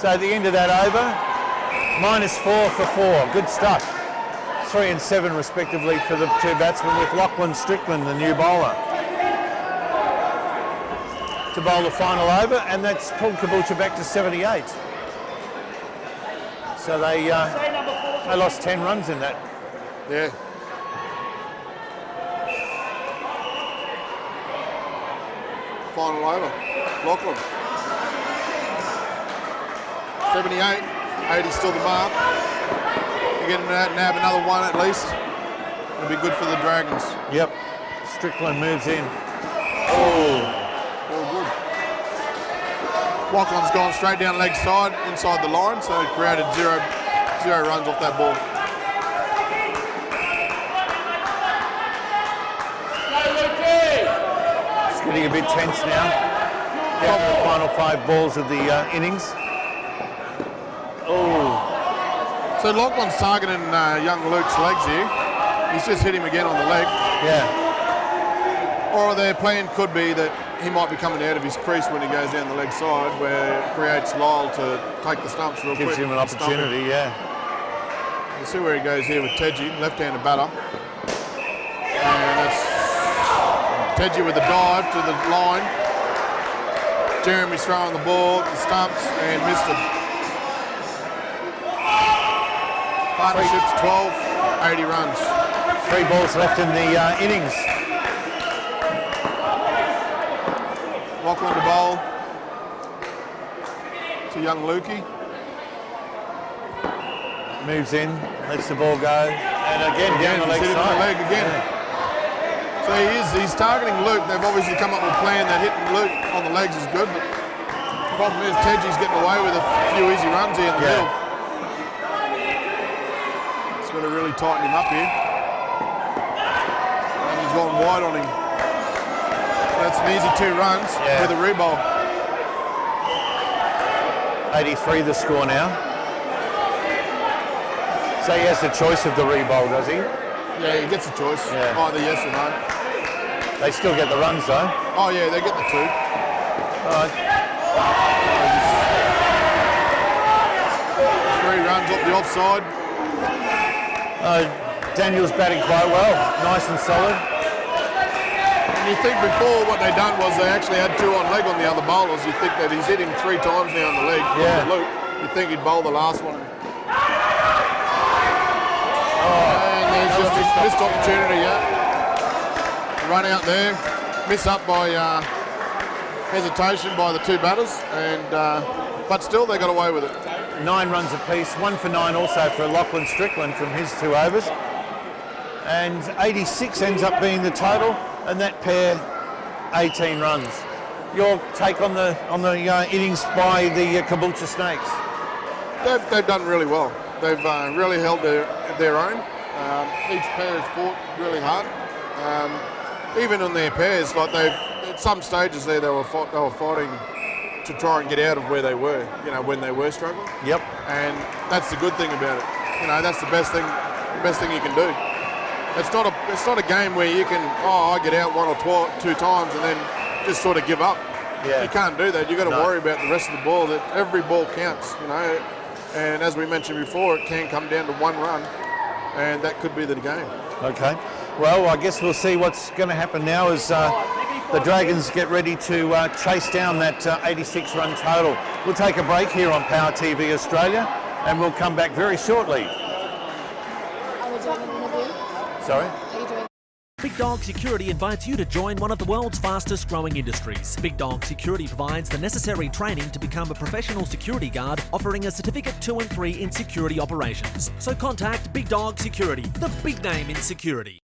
So at the end of that over, -4 for 4. Good stuff. 3 and 7 respectively for the 2 batsmen, with Lachlan Strickland, the new bowler, to bowl the final over, and that's pulled Caboolture back to 78. So they lost 10 runs in that. Yeah. Final over. Lachlan. 78. 80 still the mark. They're getting that, nab another 1 at least. It'll be good for the Dragons. Yep. Strickland moves in. Oh. All good. Lachlan's gone straight down leg side, inside the line, so it created zero runs off that ball. It's getting a bit tense now. Down to the final 5 balls of the innings. Oh. So Lachlan's targeting young Luke's legs here. He's just hit him again on the leg. Yeah. Or their plan could be that he might be coming out of his crease when he goes down the leg side, where it creates Lyle to take the stumps real quick. Gives him an opportunity, yeah. We'll see where he goes here with Teji, left-handed batter. And that's Teji with the dive to the line. Jeremy's throwing the ball, the stumps, and missed it. Partnership's 12, 80 runs. 3 balls left in the innings. Lachlan to bowl to young Lukey. Moves in, lets the ball go, and again down the leg hit him side. in the leg again. Yeah. So he's targeting Luke. They've obviously come up with a plan that hitting Luke on the legs is good, but the problem is Teji's getting away with a few easy runs here in the middle. It's got to really tighten him up here. gone wide on him. That's an easy 2 runs with a rebound. 83 the score now. So he has the choice of the rebound, does he? Yeah, he gets a choice. Yeah. Either yes or no. They still get the runs though. Oh yeah, they get the 2. All right. 3 runs up the offside. Daniel's batting quite well, nice and solid. And you think before what they done was they actually had 2 on leg on the other bowlers. You think that he's hit him 3 times now on the leg from the loop. You think he'd bowl the last one. And there's just this missed opportunity, Run out there, miss up by hesitation by the 2 batters, and but still they got away with it. 9 runs apiece, 1 for 9 also for Lachlan Strickland from his 2 overs. And 86 ends up being the total, and that pair 18 runs. Your take on the innings by the Caboolture Snakes? They've done really well. They've really held their own. Each pair has fought really hard. Even on their pairs, like at some stages there, they were fighting to try and get out of where they were. When they were struggling. Yep. And that's the good thing about it. That's the best thing you can do. It's not a game where you can I get out 1 or 2 times and then just sort of give up. Yeah. You can't do that. You've got to worry about the rest of the ball. That every ball counts. And as we mentioned before, it can come down to 1 run, and that could be the game. Okay. Well, I guess we'll see what's going to happen now as the Dragons get ready to chase down that 86 run total. We'll take a break here on Power TV Australia, and we'll come back very shortly. Are we doing an interview? Sorry? Are you doing? Big Dog Security invites you to join one of the world's fastest growing industries. Big Dog Security provides the necessary training to become a professional security guard, offering a certificate 2 and 3 in security operations. So contact Big Dog Security, the big name in security.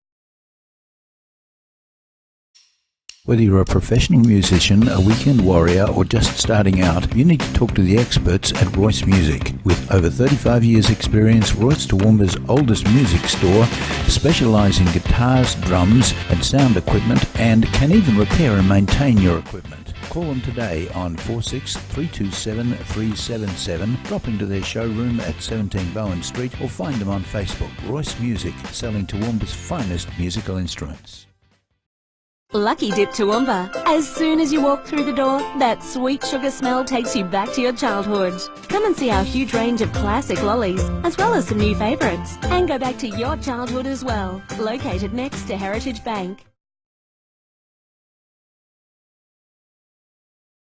Whether you're a professional musician, a weekend warrior, or just starting out, you need to talk to the experts at Royce Music. With over 35 years experience, Royce Toowoomba's oldest music store specialise in guitars, drums and sound equipment, and can even repair and maintain your equipment. Call them today on 46 327 377, drop into their showroom at 17 Bowen Street, or find them on Facebook. Royce Music, selling Toowoomba's finest musical instruments. Lucky Dip Toowoomba. As soon as you walk through the door, that sweet sugar smell takes you back to your childhood. Come and see our huge range of classic lollies, as well as some new favourites. And go back to your childhood as well. Located next to Heritage Bank.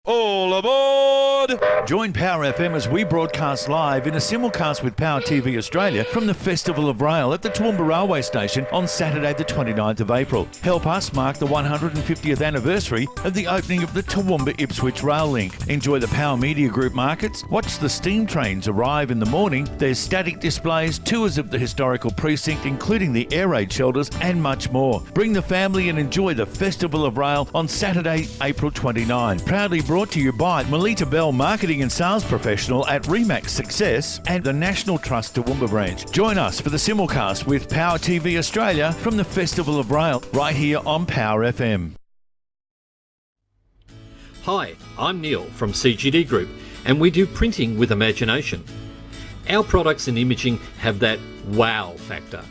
All aboard! Join Power FM as we broadcast live in a simulcast with Power TV Australia from the Festival of Rail at the Toowoomba Railway Station on Saturday the 29th of April. Help us mark the 150th anniversary of the opening of the Toowoomba Ipswich Rail Link. Enjoy the Power Media Group markets, watch the steam trains arrive in the morning, there's static displays, tours of the historical precinct including the air raid shelters and much more. Bring the family and enjoy the Festival of Rail on Saturday, April 29. Proudly brought to you by Melita Bell, Marketing and Sales Professional at Remax Success and the National Trust Toowoomba branch. Join us for the simulcast with Power TV Australia from the Festival of Rail right here on Power FM. Hi, I'm Neil from CGD Group, and we do printing with imagination. Our products and imaging have that wow factor.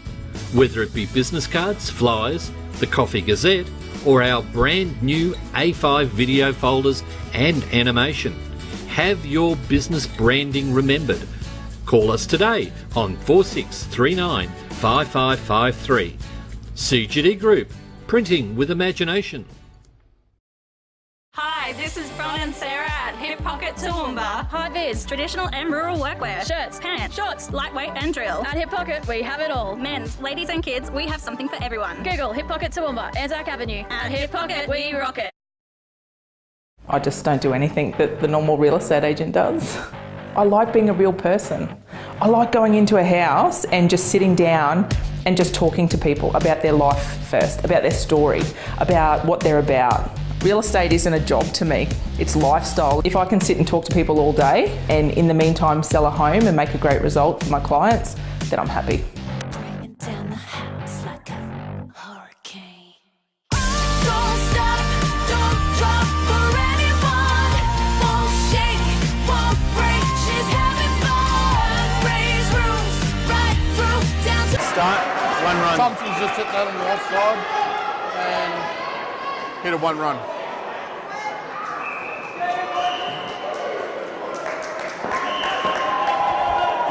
Whether it be business cards, flyers, the Coffee Gazette, or our brand new A5 video folders and animation. Have your business branding remembered. Call us today on 4639 5553. CGD Group, printing with imagination. Hi, this is Bron and Sarah at Hip Pocket Toowoomba. Hi Viz, traditional and rural workwear, shirts, pants, shorts, lightweight and drill. At Hip Pocket, we have it all. Men's, ladies and kids, we have something for everyone. Google Hip Pocket Toowoomba, Anzac Avenue. At Hip Pocket, we rock it. I just don't do anything that the normal real estate agent does. I like being a real person. I like going into a house and just sitting down and just talking to people about their life first, about their story, about what they're about. Real estate isn't a job to me, it's lifestyle. If I can sit and talk to people all day and in the meantime sell a home and make a great result for my clients, then I'm happy. 1 run. Thompson's just hit that on the offside and hit a 1 run.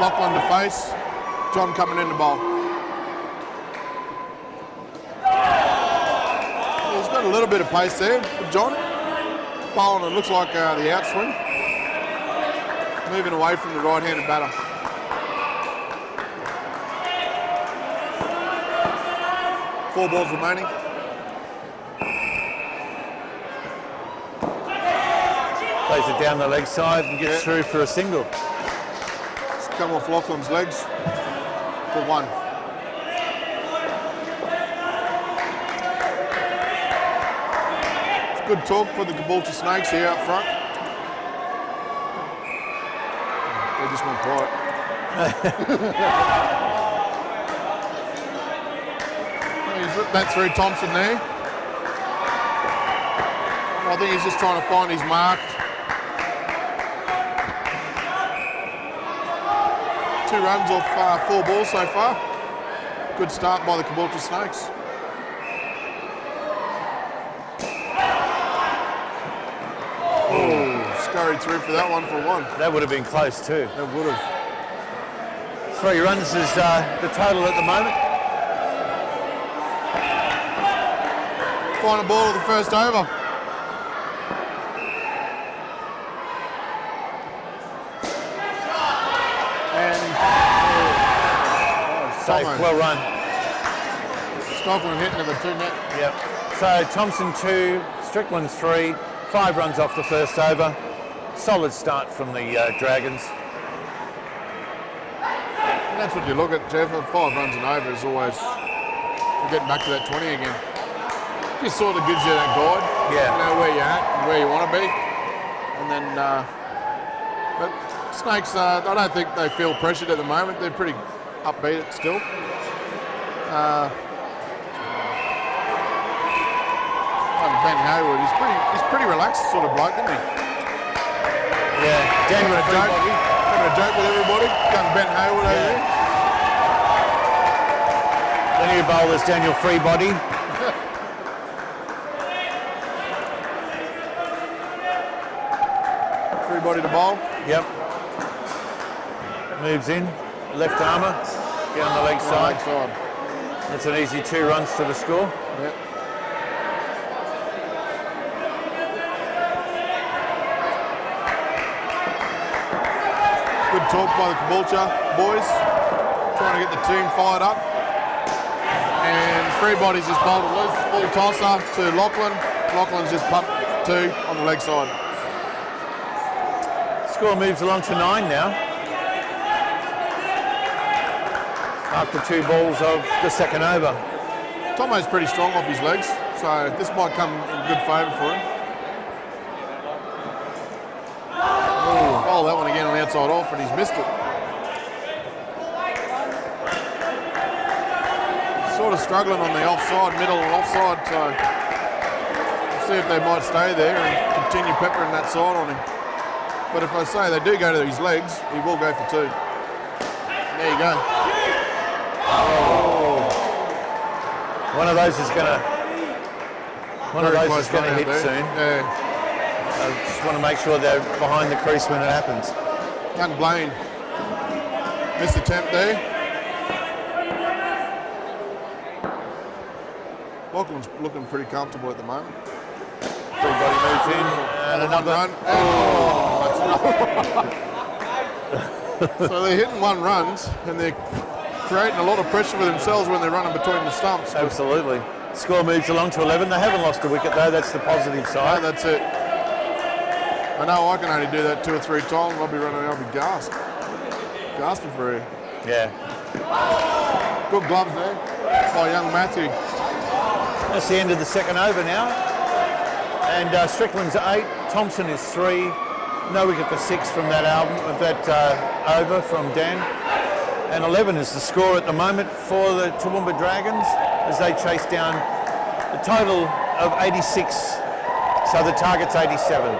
Lachlan to face. John coming in to bowl. He's got a little bit of pace there with John. Bowling, it looks like the outswing. Moving away from the right-handed batter. Four balls remaining. Plays it down the leg side and gets through for a single. It's come off Lachlan's legs for 1. It's good talk for the Caboolture Snakes here up front. They just went quiet. He's ripped that through Thompson there. I think he's just trying to find his mark. 2 runs off 4 balls so far. Good start by the Caboolture Snakes. Oh, scurried through for that one for 1. That would have been close too. That would have. 3 runs is the total at the moment. Final ball of the first over. Safe, well run. Stockland hitting to the 2 net. Yep. So Thompson 2, Strickland 3, 5 runs off the first over. Solid start from the Dragons. And that's what you look at, Jeff. 5 runs and over is always getting back to that 20 again. Just sort of gives you that guide. Yeah. You know where you're at and where you want to be. And then, but Snakes, I don't think they feel pressured at the moment. They're pretty upbeat still. Ben Hayward, he's pretty relaxed sort of bloke, isn't he? Yeah, having a joke with everybody. Young Ben Hayward over there. The new bowler's Daniel Freebody. Freebody to bowl. Yep. Moves in, left armour, down the leg side. That's an easy 2 runs to the score. Yep. Good talk by the Caboolture boys, trying to get the team fired up. And Freebody's just bowled a loose full tosser to Lachlan. Lachlan's just pumped 2 on the leg side. Score moves along to 9 now. After 2 balls of the second over. Tomo's pretty strong off his legs, so this might come in good favour for him. Oh, that one again on the outside off, and he's missed it. Sort of struggling on the offside, middle and offside, so we'll see if they might stay there and continue peppering that side on him. But if I say they do go to his legs, he will go for 2. There you go. Oh. One of those is going to hit there. soon. Yeah. I just want to make sure they're behind the crease when it happens. Young Blaine missed the attempt there. Lachlan's looking pretty comfortable at the moment. Everybody moves in. And another run. So they're hitting 1 runs and they're creating a lot of pressure for themselves when they're running between the stumps. Absolutely. Score moves along to 11. They haven't lost a wicket though. That's the positive side. No, that's it. I know I can only do that 2 or 3 times. I'll be gasping for air. Yeah. Good gloves there by young Matthew. That's the end of the second over now. And Strickland's 8. Thompson is 3. No wicket for 6 from that over from Dan. And 11 is the score at the moment for the Toowoomba Dragons as they chase down a total of 86. So the target's 87.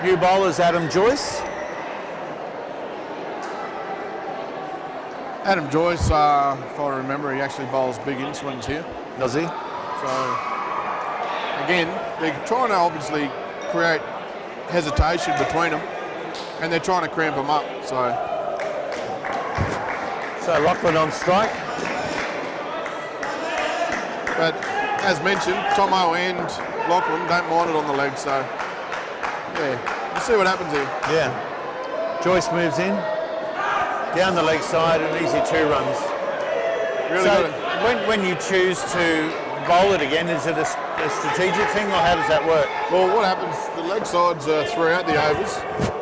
New bowlers Adam Joyce. Adam Joyce, if I remember, he actually bowls big in swings here. Does he? So, again, they're trying to obviously create hesitation between them, and they're trying to cramp them up. So Lachlan on strike. But as mentioned, Tomo and Lachlan don't mind it on the leg. So, yeah, we'll see what happens here. Yeah. Joyce moves in. Down the leg side, an easy 2 runs. Really so good. when you choose to bowl it again, is it a strategic thing, or how does that work? Well, what happens, the leg sides are throughout the overs,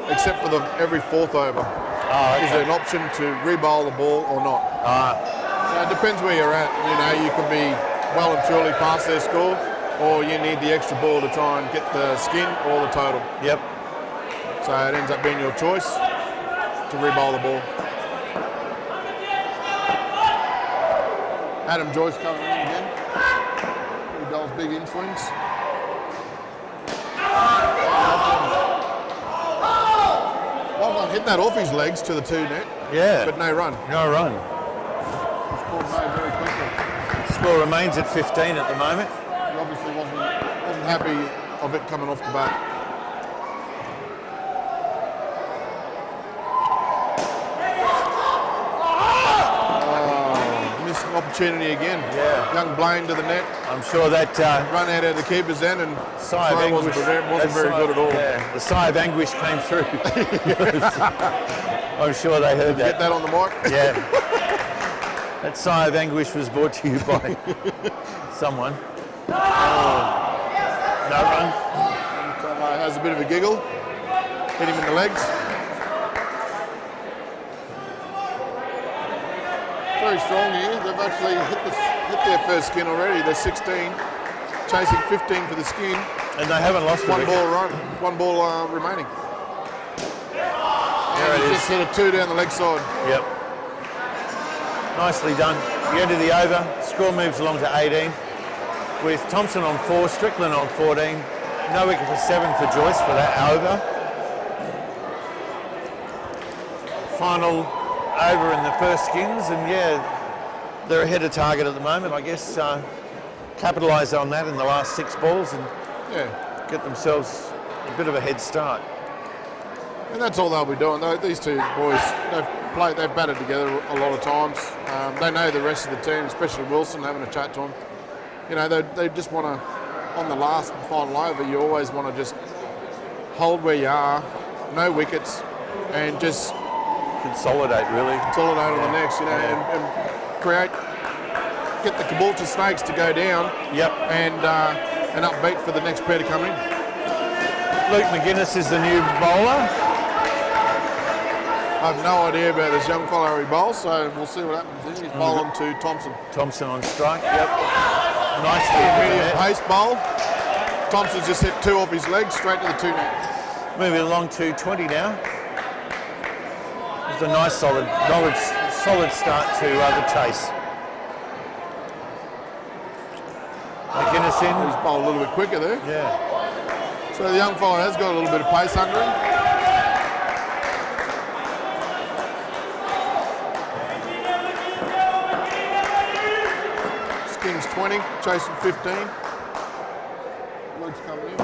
except for every 4th over. Oh, okay. Is there an option to re-bowl the ball or not? So it depends where you're at. You know, you could be well and truly past their score, or you need the extra ball to try and get the skin or the total. Yep. So it ends up being your choice to re-bowl the ball. Adam Joyce coming in again. He bowls big in swings. Lachlan hit that off his legs to the 2 net. Yeah. But no run. No run. Scored made very quickly. Score remains at 15 at the moment. He obviously wasn't happy of it coming off the bat. Opportunity again. Yeah. Young Blaine to the net. I'm sure that run out of the keeper's end and sigh of anguish wasn't very good at all. Yeah, the sigh of anguish came through. I'm sure they heard that. Get that on the mic? Yeah. That sigh of anguish was brought to you by someone. No run. Has a bit of a giggle. Hit him in the legs. Very strong here. They've actually hit their first skin already. They're 16, chasing 15 for the skin. And they haven't lost one ball remaining. There it is. Just hit a 2 down the leg side. Yep. Nicely done. The end of the over. Score moves along to 18 with Thompson on 4, Strickland on 14. No wicket for 7 for Joyce for that over. Final over in the first skins, and yeah, they're ahead of target at the moment. I guess capitalise on that in the last 6 balls and get themselves a bit of a head start. And that's all they'll be doing. These 2 boys, they've batted together a lot of times. They know the rest of the team, especially Wilson, having a chat to him. You know, they just want to, on the last and final over, you always want to just hold where you are, no wickets, and just consolidate on the next, you know, and get the Caboolture Snakes to go down. Yep. And upbeat for the next pair to come in. Luke McGuinness is the new bowler. I have no idea about this young fellow he bowls, so we'll see what happens. He's bowling to Thompson. Thompson on strike. Yep. Nicely. Medium pace bowl. Thompson's just hit 2 off his legs straight to the 2 net. Moving along to 20 now. It's a nice solid start to the chase. McGuinness in. He's bowled a little bit quicker there. Yeah. So the young fellow has got a little bit of pace under him. Skins 20, chasing 15. Luke's coming in.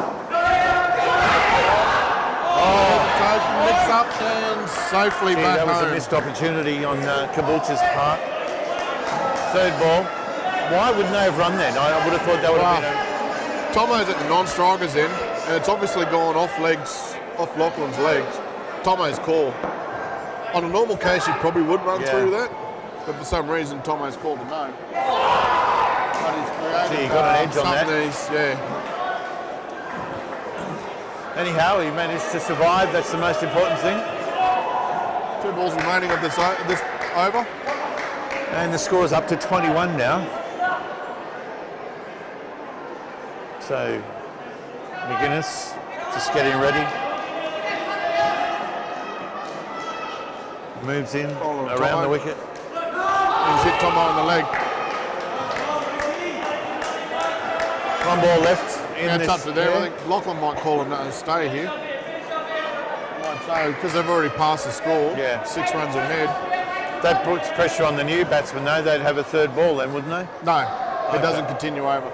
Mix up and safely back that was home. a missed opportunity on Caboolture's part. 3rd ball. Why wouldn't they have run then? I would have thought that would have been a... Tomo's at the non-strikers end, and it's obviously gone off Lachlan's legs. Tomo's call. On a normal case, you probably would run through that, but for some reason, Tomo's called a no. But he's created he got an edge on that. Anyhow, he managed to survive. That's the most important thing. 2 balls remaining of this over. And the score is up to 21 now. So, McGuinness just getting ready. Moves in around the wicket. He's hit Tomo on the leg. 1 ball left. It's up to them. I think Lachlan might call him to stay here. Might say, because they've already passed the score, 6 runs ahead. That puts pressure on the new batsman, though. They'd have a third ball then, wouldn't they? No, it doesn't continue over.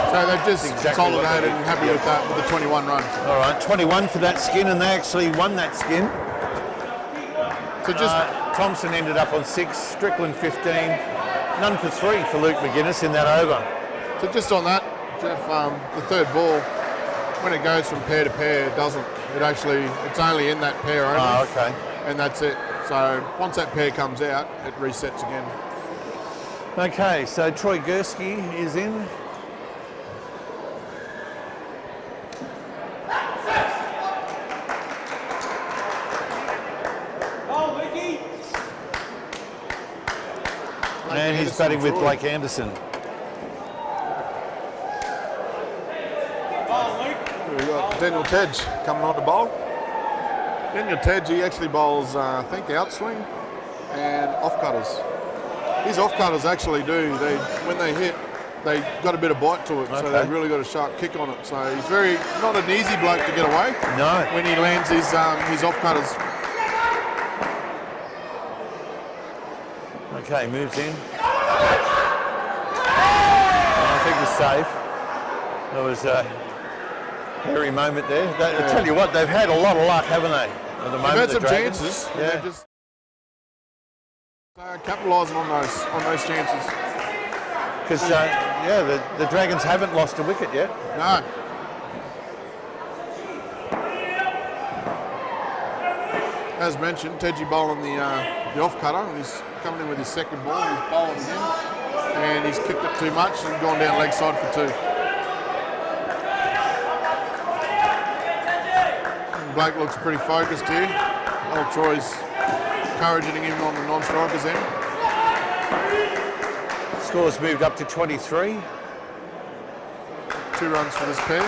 So they've just consolidated and happy with that, with the 21 runs. All right, 21 for that skin, and they actually won that skin. So just Thompson ended up on 6, Strickland 15, none for 3 for Luke McGuinness in that over. So just on that, Jeff, the third ball, when it goes from pair to pair, it doesn't. It's only in that pair only. Oh, okay. And that's it. So once that pair comes out, it resets again. Okay, so Troy Gursky is in. And he's batting with Blake Anderson. We've got Daniel Tedge coming on to bowl. Daniel Tedge, he actually bowls, I think, outswing and off-cutters. His off-cutters actually do, when they hit, they got a bit of bite to it, so they've really got a sharp kick on it. So he's not an easy bloke to get away. No. When he lands his off-cutters. Okay, moves in. I think he's safe. There was a hairy moment there. I tell you what, they've had a lot of luck, haven't they? At the moment, they've had some Dragons. chances. Yeah. They're just capitalising on those chances. Because the Dragons haven't lost a wicket yet. No. As mentioned, Tedgy bowling the off-cutter. He's coming in with his second ball. He's bowling again. And he's kicked it too much and gone down leg side for 2. And Blake looks pretty focused here. Old Troy's encouraging him on the non-strikers end. Score's moved up to 23. 2 runs for this pair.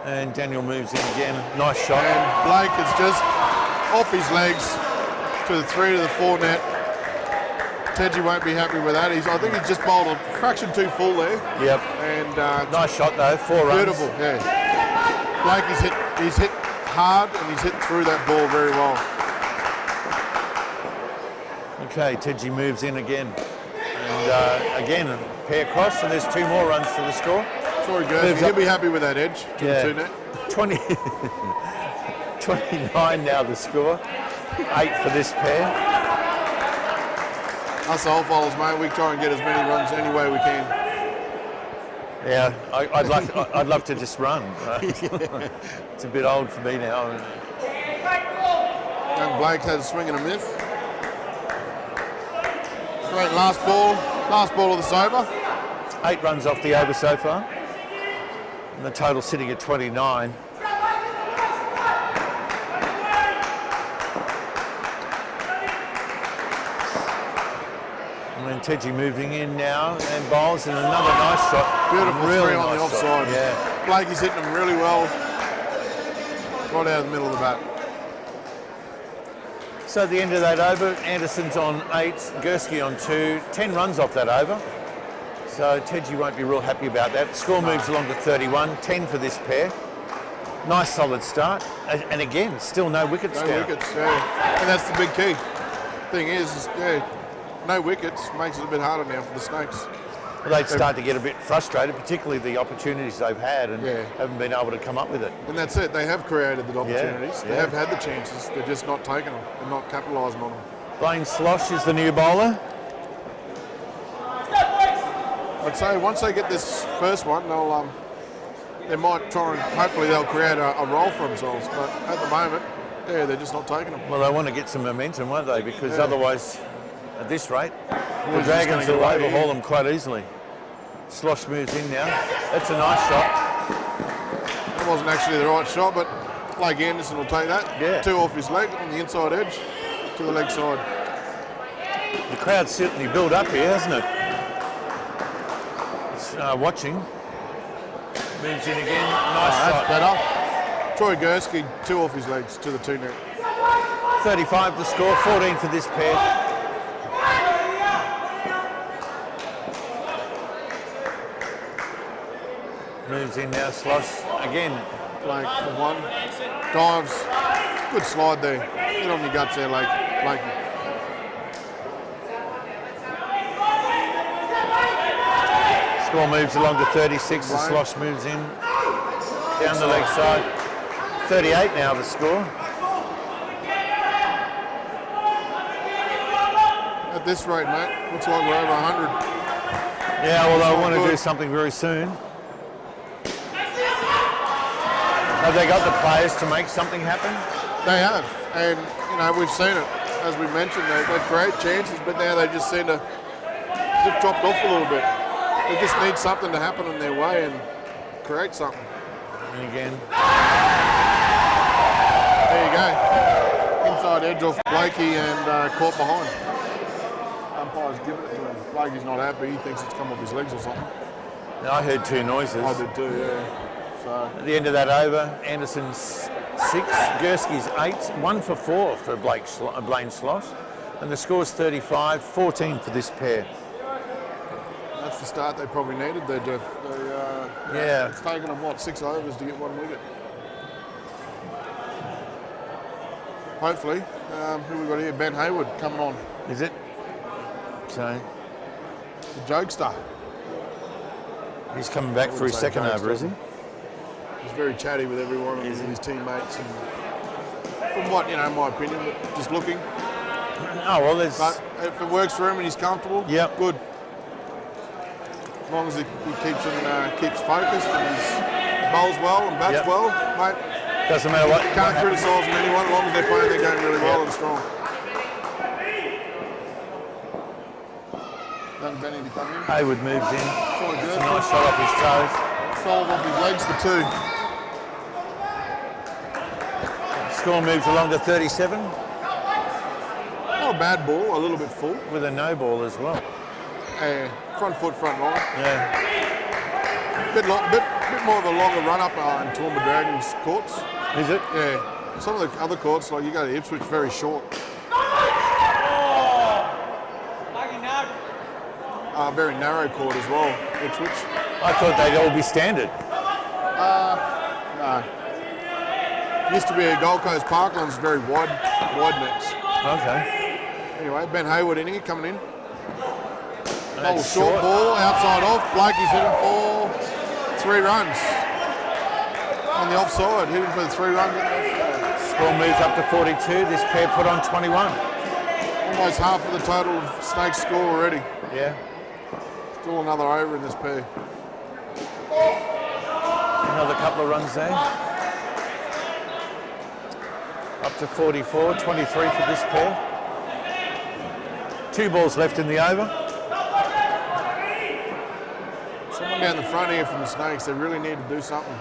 And Daniel moves in again. Nice shot. And Blake is just off his legs to the 3 to the 4 net. Tedgy won't be happy with that. I think he's just bowled a fraction too full there. Yep. And nice shot though. 4 runs. Beautiful. Yeah. Blake he's hit hard and he's hit through that ball very well. Okay, Tedgy moves in again. And again, a pair cross, and there's 2 more runs to the score. Sorry, Gers, he'll be happy with that edge to the 2 net. 29 now the score. 8 for this pair. Us old fellas, mate, we try and get as many runs any way we can. Yeah, I'd love to just run. It's a bit old for me now. And Blake has a swing and a miss. Great last ball of this over. 8 runs off the over so far. And the total sitting at 29. And then Tedgy moving in now and bowls, and another nice shot. Beautiful really 3 on nice the offside. Shot. Yeah. Blakey's hitting them really well. Right out of the middle of the bat. So at the end of that over, Anderson's on 8, Gursky on 2, 10 runs off that over. So Tedgy won't be real happy about that. Score moves along to 31, 10 for this pair. Nice solid start. And again, still no wickets down. No wickets, yeah. And that's the big key. Thing is, no wickets makes it a bit harder now for the Snakes. Well, they'd start to get a bit frustrated, particularly the opportunities they've had and haven't been able to come up with it. And that's it. They have created the opportunities. Yeah, They have had the chances. They're just not taking them and not capitalising on them. Blaine Slosh is the new bowler. I'd say once they get this first one, they might try and hopefully they'll create a role for themselves. But at the moment, they're just not taking them. Well, they want to get some momentum, won't they? Because otherwise, at this rate, the Dragons will overhaul them quite easily. Slosh moves in now. That's a nice shot. That wasn't actually the right shot, but Blake Anderson will take that. Yeah. 2 off his leg on the inside edge to the leg side. The crowd's certainly built up here, hasn't it? It's watching. Moves in again. Nice shot. That's better. Troy Gursky, 2 off his legs to the 2 net. 35 to score, 14 for this pair. Moves in now, Slosh again. Blake for 1. Dives. Good slide there. Get on your guts there, Blake. Blakey. Score moves along to 36. The slosh moves in down the leg side. 38 now the score. At this rate, mate, looks like we're over 100. Yeah, well, they want to do something very soon. Have they got the players to make something happen? They have, and you know we've seen it. As we mentioned, they've great chances, but now they just seem to have dropped off a little bit. They just need something to happen in their way and create something. And again. There you go. Inside edge off Blakey and caught behind. Umpire's giving it to him. Blakey's not happy. He thinks it's come off his legs or something. I heard two noises. I did too, yeah. So at the end of that over, Anderson's 6, Gursky's 8, 1 for 4 for Blaine Slosh, and the score's 35, 14 for this pair. That's the start they probably needed there, Jeff. Yeah. It's taken them, what, 6 overs to get 1 wicket. Hopefully. Who we got here? Ben Hayward coming on. Is it? So. The jokester. He's coming back for his second over, is he? He's very chatty with everyone and his teammates. And from what, you know, in my opinion, just looking. Oh, well, there's... But if it works for him and he's comfortable, yep. Good. As long as he keeps focused and he bowls well and bats well, mate. Doesn't matter what. Can't criticise anyone as long as they're playing their game really well and strong. Young Benny to come in. Hayward moves in. It's a nice shot off his toes. Fouled off his legs for 2. Score moves along to 37. Not a bad ball, a little bit full. With a no ball as well. Front foot, front line. Yeah. Bit more of a longer run up in Toowoomba Dragons courts. Is it? Yeah. Some of the other courts, like you go to Ipswich, very short. Very narrow court as well, Ipswich. I thought they'd all be standard. No. Used to be a Gold Coast Parklands, very wide nets. Okay. Anyway, Ben Hayward in here, coming in. Oh, short ball, outside off. Blakey's hitting for 3 runs. On the offside, hitting for the 3 runs. Score moves up to 42. This pair put on 21. Almost half of the total of Snakes score already. Yeah. Still another over in this pair. Another couple of runs there. Up to 44, 23 for this pair. 2 balls left in the over. Someone down the front here from the Snakes, they really need to do something.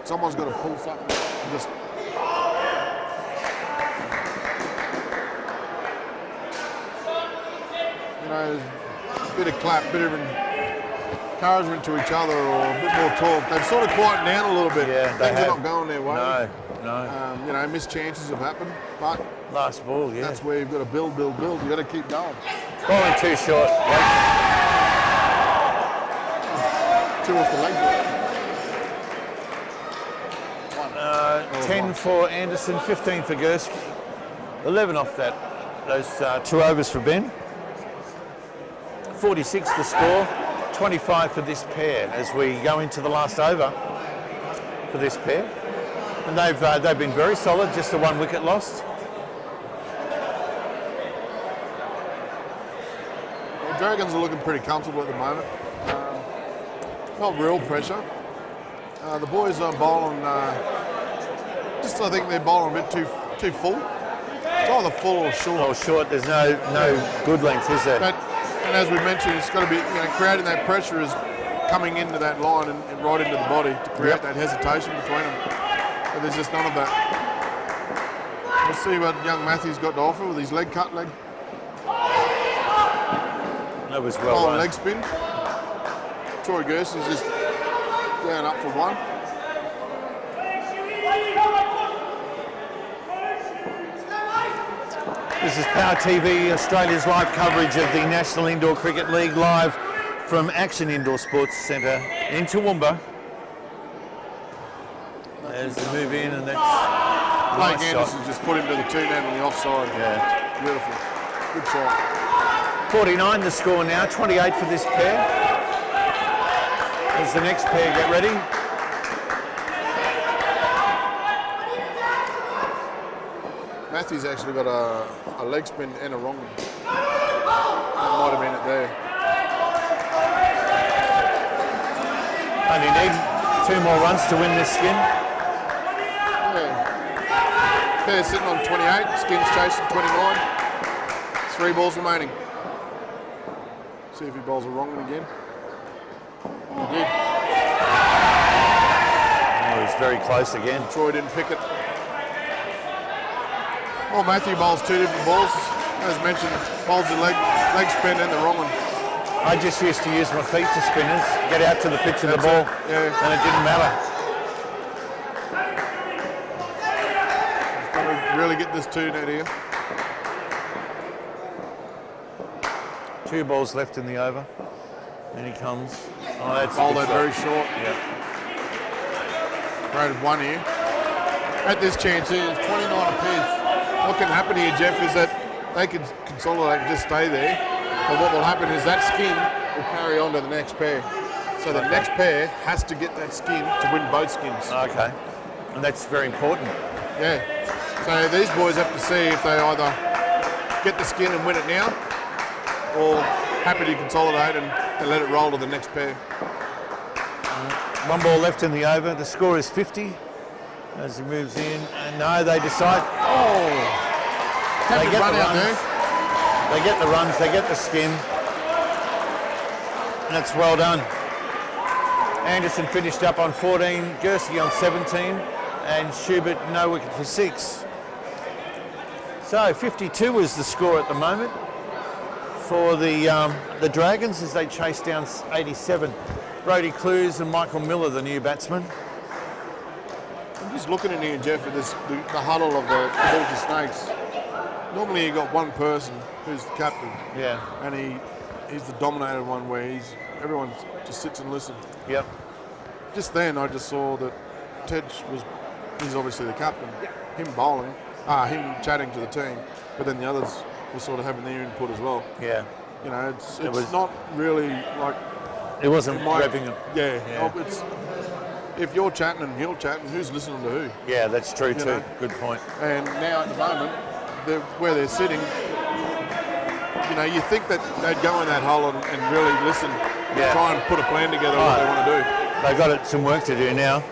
Someone's got to pull something. You know, a bit of clap, bit of encouragement to each other, or a bit more talk. They've sort of quieted down a little bit. Yeah, Things are not going their way. No. You know, missed chances have happened, but last ball, yeah. That's where you've got to build. You've got to keep going. Bowling too short. 2 off the leg. 10 for Anderson, 15 for Gursky. 11 off those 2 overs for Ben. 46 the score, 25 for this pair as we go into the last over for this pair. And they've been very solid, just the 1 wicket lost. Well, Dragons are looking pretty comfortable at the moment. Not real pressure. The boys are bowling, I think they're bowling a bit too full. It's either full or short. Oh, short, there's no good length, is there? And as we mentioned, it's got to be, creating that pressure is coming into that line and right into the body to create that hesitation between them. But there's just none of that. Let's see what young Matthew's got to offer with his leg cut leg. That was well run. Leg spin. Troy Gursky's just down up for 1. This is Power TV, Australia's live coverage of the National Indoor Cricket League, live from Action Indoor Sports Centre in Toowoomba. There's the move in, and that's Blake Anderson's just put him to the 2-man on the offside. Yeah. Beautiful. Good shot. 49 the score now, 28 for this pair. As the next pair get ready. Matthew's actually got a leg spin and a wrong one. That might have been it there. Only need 2 more runs to win this skin. Yeah. Pair's sitting on 28, Skin's chasing 29. 3 balls remaining. See if he bowls a wrong one again. He did. Oh, he's very close again. Troy didn't pick it. Well, Matthew bowls 2 different balls. As mentioned, bowls the leg spin and the wrong one. I just used to use my feet to spinners, get out to the pitch of the ball, and it didn't matter. He's got to really get this 2 net here. 2 balls left in the over. And he comes. Oh, that's bowled that very short. Yeah. Rated 1 here. At this chance here, 29 apiece. What can happen here, Jeff, is that they can consolidate and just stay there. But what will happen is that skin will carry on to the next pair. So the next pair has to get that skin to win both skins. Okay. And that's very important. Yeah. So these boys have to see if they either get the skin and win it now, or happy to consolidate and let it roll to the next pair. 1 ball left in the over. The score is 50 as he moves in. And no, they decide. Oh! They get the runs. They get the runs. They get the skin. That's well done. Anderson finished up on 14. Gursky on 17. And Schubert no wicket for 6. So 52 is the score at the moment for the Dragons as they chase down 87. Brodie Clues and Michael Miller, the new batsman. I'm just looking in here, Jeff, at this, the huddle of the Caboolture Snakes. Normally you got one person who's the captain. Yeah. And he's the dominated one where everyone just sits and listens. Yep. Just then I just saw that he's obviously the captain. Him bowling, him chatting to the team, but then the others were sort of having their input as well. Yeah. You know, it's not really like... It wasn't revving them. Yeah. If you're chatting and you're chatting, who's listening to who? Yeah, that's true too. know? Good point. And now at the moment, where they're sitting, you know, you think that they'd go in that hole and really listen, and try and put a plan together what they want to do. They've got some work to do now.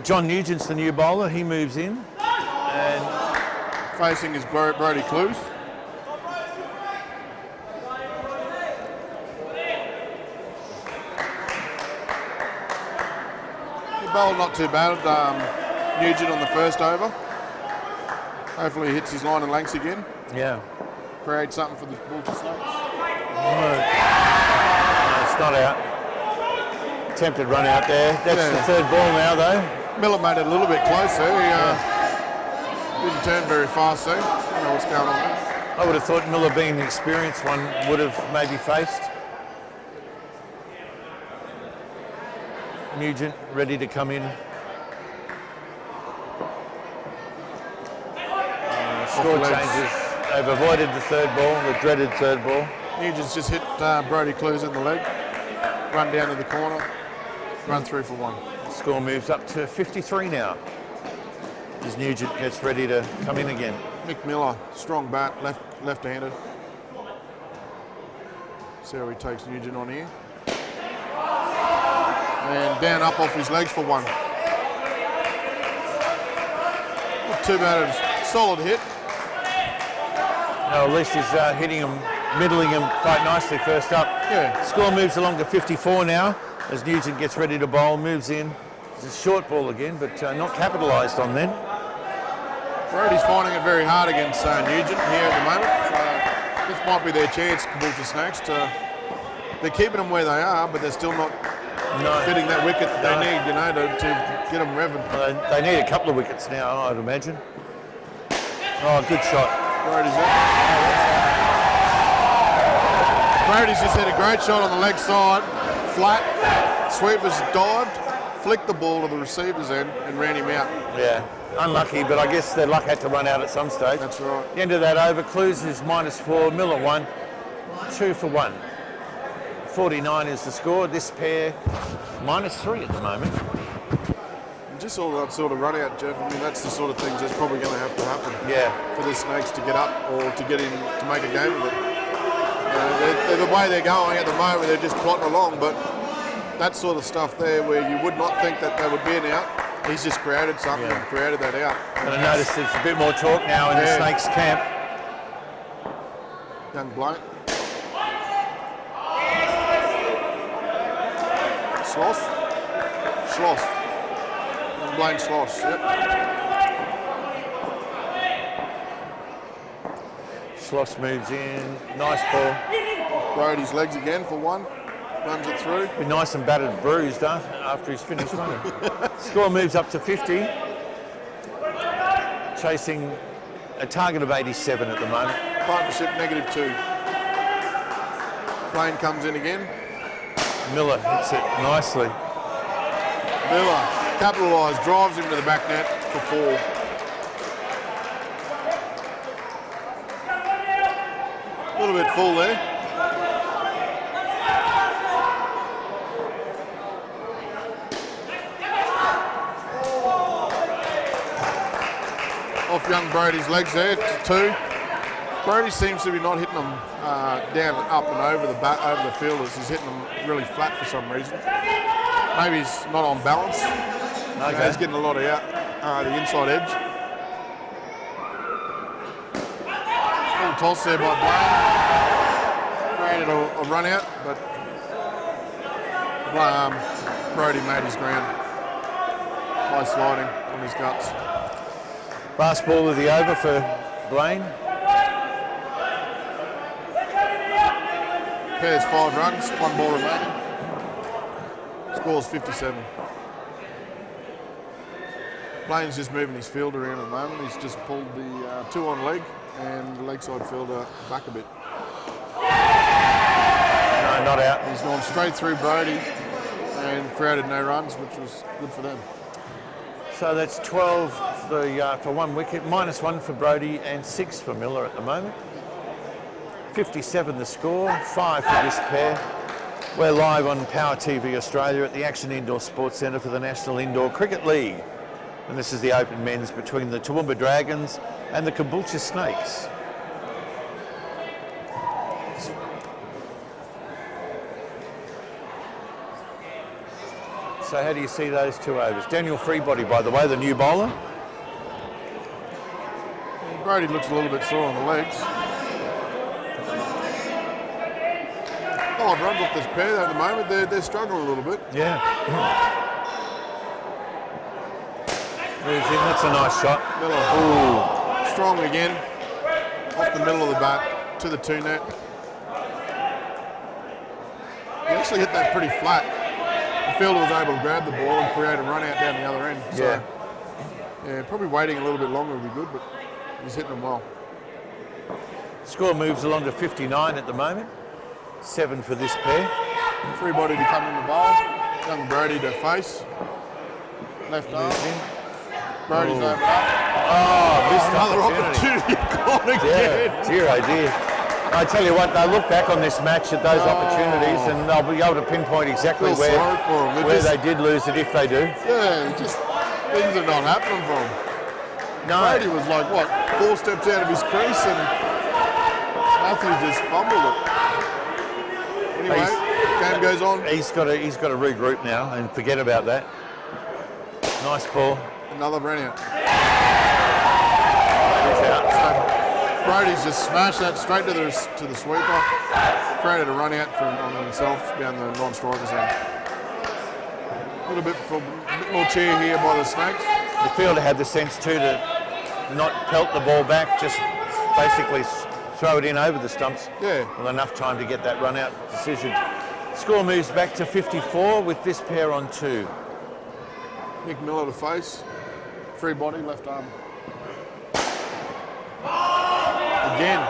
John Nugent's the new bowler. He moves in. And facing is Brodie Clues. He bowled not too bad. Nugent on the first over. Hopefully he hits his line and lengths again. Yeah. Create something for the Caboolture Snakes. No, it's not out. Attempted run out there. That's the third ball now, though. Miller made it a little bit closer. He didn't turn very fast, so I don't know what's going on there. I would have thought Miller, being the experienced one, would have maybe faced. Nugent ready to come in. Score changes. They've avoided the third ball, the dreaded third ball. Nugent's just hit Brodie Clues in the leg. Run down to the corner. Run through for 1. The score moves up to 53 now. As Nugent gets ready to come in again. Mick Miller, strong bat, left-handed. See how he takes Nugent on here. And down up off his legs for 1. Not too bad, a solid hit. No, at least he's hitting him, middling him quite nicely first up. Yeah. Score moves along to 54 now as Nugent gets ready to bowl, moves in. It's a short ball again, but not capitalised on then. Brodie's finding it very hard against Nugent here at the moment. So this might be their chance, Caboolture Snakes. They're keeping them where they are, but they're still not getting that wicket that they need, you know, to get them revving. Well, they need a couple of wickets now, I'd imagine. Oh, good shot. Brodie's just hit a great shot on the leg side, flat. Sweeper's dived, flicked the ball to the receiver's end and ran him out. Yeah, unlucky, but I guess their luck had to run out at some stage. That's right. The end of that over, Clues is -4, Miller 1, 2 for 1. 49 is the score. This pair -3 at the moment. Just all that sort of run out, Jeff. I mean, that's the sort of things that's probably going to have to happen. Yeah. For the Snakes to get up or to get in to make a game of it. They're the way they're going at the moment, they're just plodding along, but that sort of stuff there where you would not think that there would be an out, he's just created something and created that out. And I noticed there's a bit more talk now in the Snakes camp. Young Blaine. Schloss. Blaine Schloss, yep. Schloss moves in, nice ball. Brody's legs again for 1, runs it through. Be nice and battered bruised after he's finished running. Score moves up to 50. Chasing a target of 87 at the moment. Partnership -2. Blaine comes in again. Miller hits it nicely. Miller capitalised, drives him to the back net for 4. A little bit full there. Off young Brody's legs there, 2. Brody seems to be not hitting them down and up and over the fielders. He's hitting them really flat for some reason. Maybe he's not on balance. Okay. He's getting a lot out the inside edge. Full toss there by Blaine. Created a run out, but Brody made his ground by sliding on his guts. Last ball of the over for Blaine. Pairs 5 runs, 1 ball remaining. Scores 57. Blaine's just moving his field around at the moment. He's just pulled the 2 on leg and the leg side fielder back a bit. No, not out. He's gone straight through Brody and created no runs, which was good for them. So that's 12 for 1 wicket, -1 for Brody and 6 for Miller at the moment. 57 the score, 5 for this pair. We're live on Power TV Australia at the Action Indoor Sports Centre for the National Indoor Cricket League. And this is the Open Men's between the Toowoomba Dragons and the Caboolture Snakes. So how do you see those 2 overs? Daniel Freebody, by the way, the new bowler. Brody looks a little bit sore on the legs. 5 runs off this pair at the moment. They're struggling a little bit. Yeah. Moves in, that's a nice shot. Miller. Ooh. Strong again. Off the middle of the bat to the 2 net. He actually hit that pretty flat. The fielder was able to grab the ball and create a run out down the other end. So, yeah, probably waiting a little bit longer would be good, but he's hitting them well. Score moves along to 59 at the moment. 7 for this pair. Freebody to come in the bowl. Young Brody to face. Left arm. Brody's over up. Oh, missed another opportunity gone again. Yeah, dear, oh dear. I tell you what, they'll look back on this match at those opportunities and they'll be able to pinpoint exactly where they did lose it if they do. Yeah, just things are not happening for him. No. Brady was like, what, 4 steps out of his crease and Matthew just fumbled it. Anyway, game goes on. He's got to regroup now and forget about that. Nice ball. Another run out. Brody's just smashed that straight to the sweeper. Created a run out on himself down the non-striker's end. A little bit more cheer here by the Snakes. The fielder had the sense too to not pelt the ball back, just basically throw it in over the stumps. Yeah. With enough time to get that run out decision. Score moves back to 54 with this pair on 2. Nick Miller to face. Freebody, left arm. Again,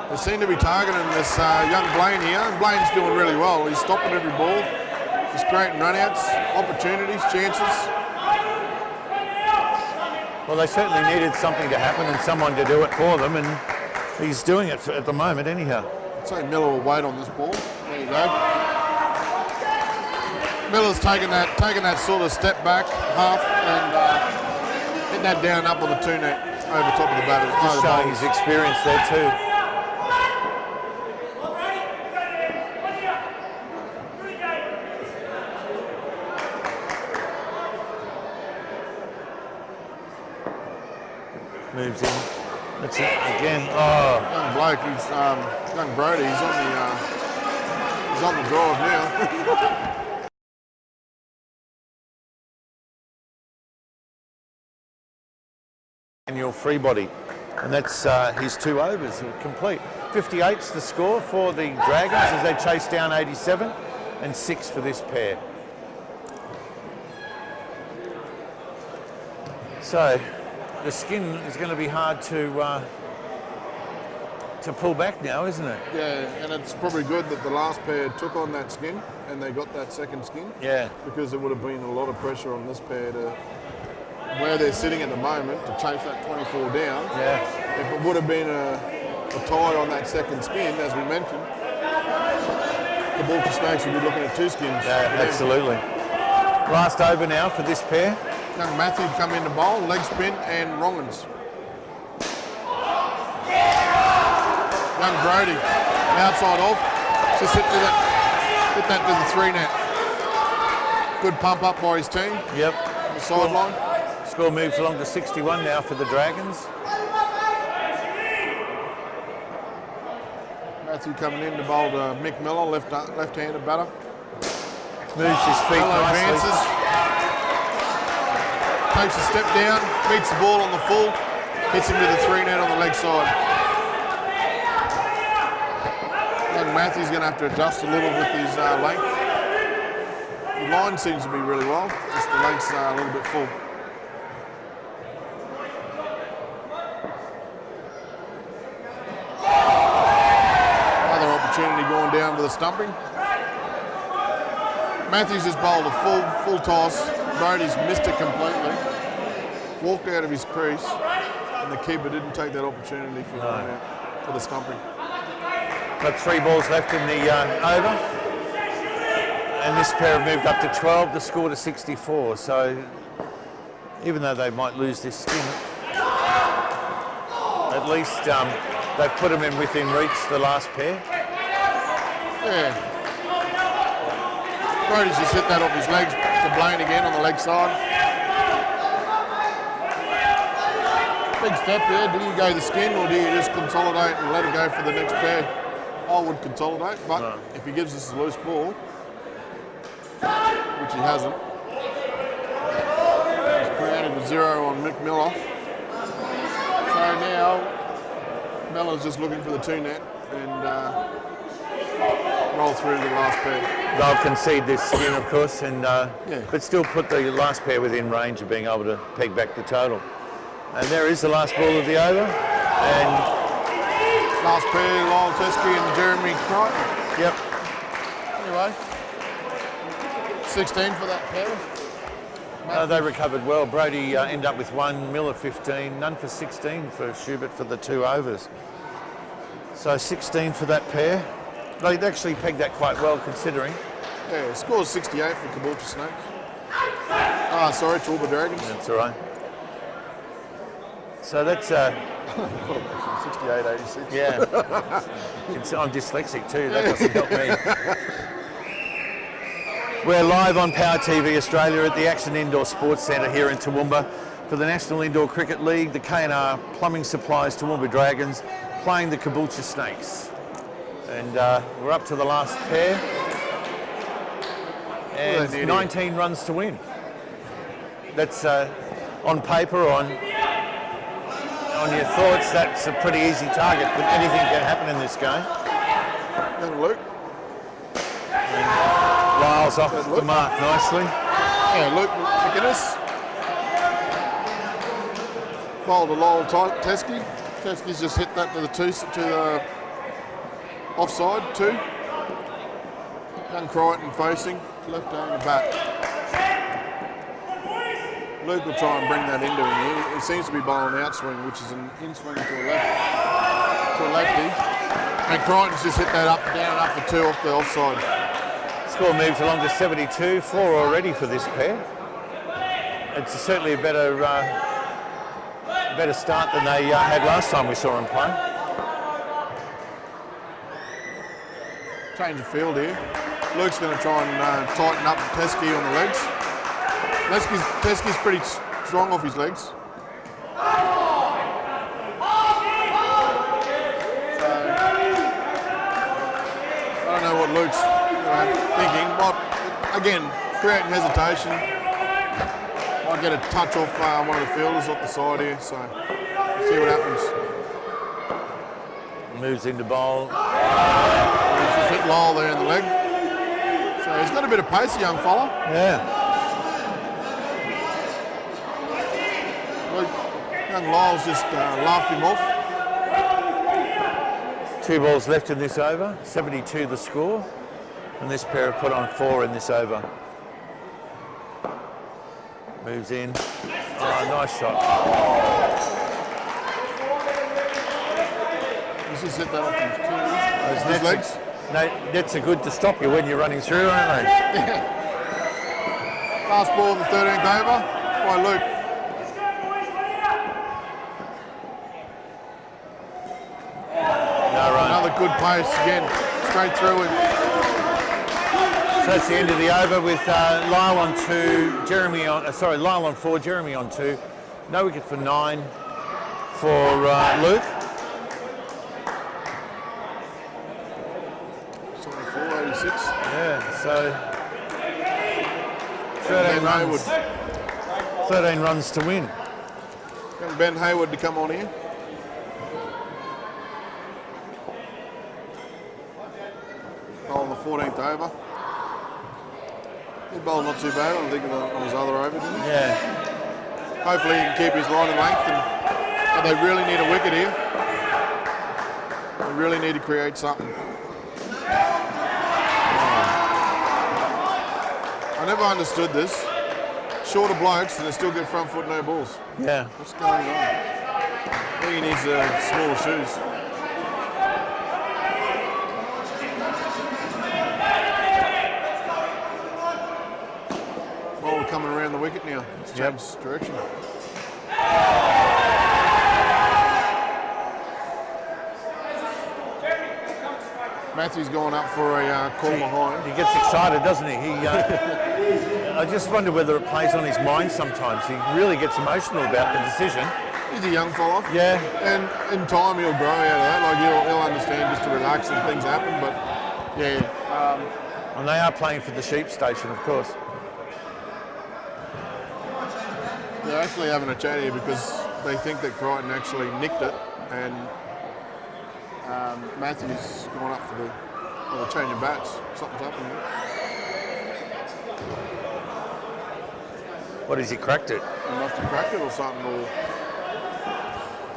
they seem to be targeting this young Blaine here, and Blaine's doing really well. He's stopping every ball. Just creating runouts, opportunities, chances. Well, they certainly needed something to happen and someone to do it for them, and he's doing it at the moment anyhow. I'd say Miller will wait on this ball. There you go. Miller's taking that sort of step back half and hitting that down up on the 2-net over top of the batter. Just showing his experience there too. Moves in. That's it again. Oh, young bloke. He's young Brody. He's on the drive now. Daniel Freebody, and that's his 2 overs complete. 58's the score for the Dragons as they chase down 87, and 6 for this pair. So the skin is going to be hard to pull back now, isn't it? Yeah, and it's probably good that the last pair took on that skin and they got that second skin. Yeah. Because there would have been a lot of pressure on this pair to where they're sitting at the moment to chase that 24 down. Yeah. If it would have been a tie on that second skin, as we mentioned, the Caboolture Snakes would be looking at 2 skins. Yeah, absolutely. Last over now for this pair. Young Matthew come in to bowl, leg spin and Wrongans. Young Brody, outside off, just hit that to the 3-net. Good pump up by his team. Yep. On the sideline. Score moves along to 61 now for the Dragons. Matthew coming in to bowl to Mick Miller, left-handed batter. Moves his feet nicely. Advances. Takes a step down, beats the ball on the full, hits him with the 3-net on the leg side. Young Matthew's going to have to adjust a little with his length. The line seems to be really well, just the length's a little bit full. Another opportunity going down to the stumping. Matthews has bowled a full toss. Brody's missed it completely. Walked out of his crease, and the keeper didn't take that opportunity for the stumping. Got 3 balls left in the over, and this pair have moved up to 12. The score to 64. So even though they might lose this skin, at least they've put them in within reach. The last pair. Yeah. Brody's just hit that off his legs to Blaine again on the leg side. Big step there. Do you go the skin or do you just consolidate and let it go for the next pair? I would consolidate, but if he gives us a loose ball, which he hasn't, he's created a 0 on Mick Miller. So now Miller's just looking for the 2-net and roll through the last pair. They'll concede this skin, of course, and but still put the last pair within range of being able to peg back the total. And there is the last ball of the over, and last pair, Lyle Teskey and Jeremy Crichton. Yep. Anyway, 16 for that pair. They recovered well. Brody ended up with 1, Miller 15, none for 16 for Schubert for the 2 overs. So 16 for that pair. They actually pegged that quite well considering. Yeah, scores 68 for Caboolture Snakes. Ah, sorry, Toowoomba Dragons. That's all right. So that's 68, 86. Yeah. I'm dyslexic too, that doesn't help me. We're live on Power TV Australia at the Action Indoor Sports Centre here in Toowoomba for the National Indoor Cricket League. The K&R Plumbing Supplies Toowoomba Dragons playing the Caboolture Snakes. And we're up to the last pair. And 19 runs to win. That's on paper, on your thoughts, that's a pretty easy target, but anything can happen in this game. And Luke. Lyle's off the mark nicely. Yeah, Luke McInnes. Bowled to Lyle Teskey. Teskey's just hit that to the offside, 2. Young Crichton facing, left-handed bat. Luke will try and bring that into him. He seems to be bowling outswing, which is an in-swing to a lefty. And Crichton's just hit that up, down and up for 2 off the offside. Score moves along to 72, 4 already for this pair. It's certainly a better start than they had last time we saw them play. Change of field here. Luke's going to try and tighten up Teskey on the legs. Teskey's pretty strong off his legs. So, I don't know what Luke's thinking. But again, creating hesitation. Might get a touch off one of the fielders off the side here. So we'll see what happens. Moves into bowl. He's hit Lyle there in the leg. So he's got a bit of pace, the young fella. Yeah. Young Lyle's just laughed him off. 2 balls left in this over, 72 the score, and this pair have put on 4 in this over. Moves in. Oh, nice shot. He's just hit that off his legs. Nets are good to stop you when you're running through, aren't they? Yeah. Last ball of the 13th over by Luke. No run. Another good pace again, straight through him. So that's the end of the over with Lyle on 2, Lyle on 4, Jeremy on 2. No wicket for 9 for Luke. 74-86. Yeah, so 13 runs to win. Getting Ben Hayward to come on here. On the 14th over. He bowled not too bad, I think, on his other over, didn't he? Yeah. Hopefully he can keep his line and length, but they really need a wicket here. They really need to create something. I never understood this. Shorter blokes and they still get front foot, no balls. Yeah. What's going on? I think he needs smaller shoes. Ball coming around the wicket now. It's changed direction. Matthew's going up for a call behind. He gets excited, doesn't he? I just wonder whether it plays on his mind sometimes. He really gets emotional about the decision. He's a young fella. Yeah. And in time he'll grow out of that. Like he'll understand just to relax and things happen. But yeah. And they are playing for the sheep station, of course. They're actually having a chat here because they think that Crichton actually nicked it, and Matthew's gone up for the change of bats. Something's happening there. What has he cracked it? He must have cracked it or something. Or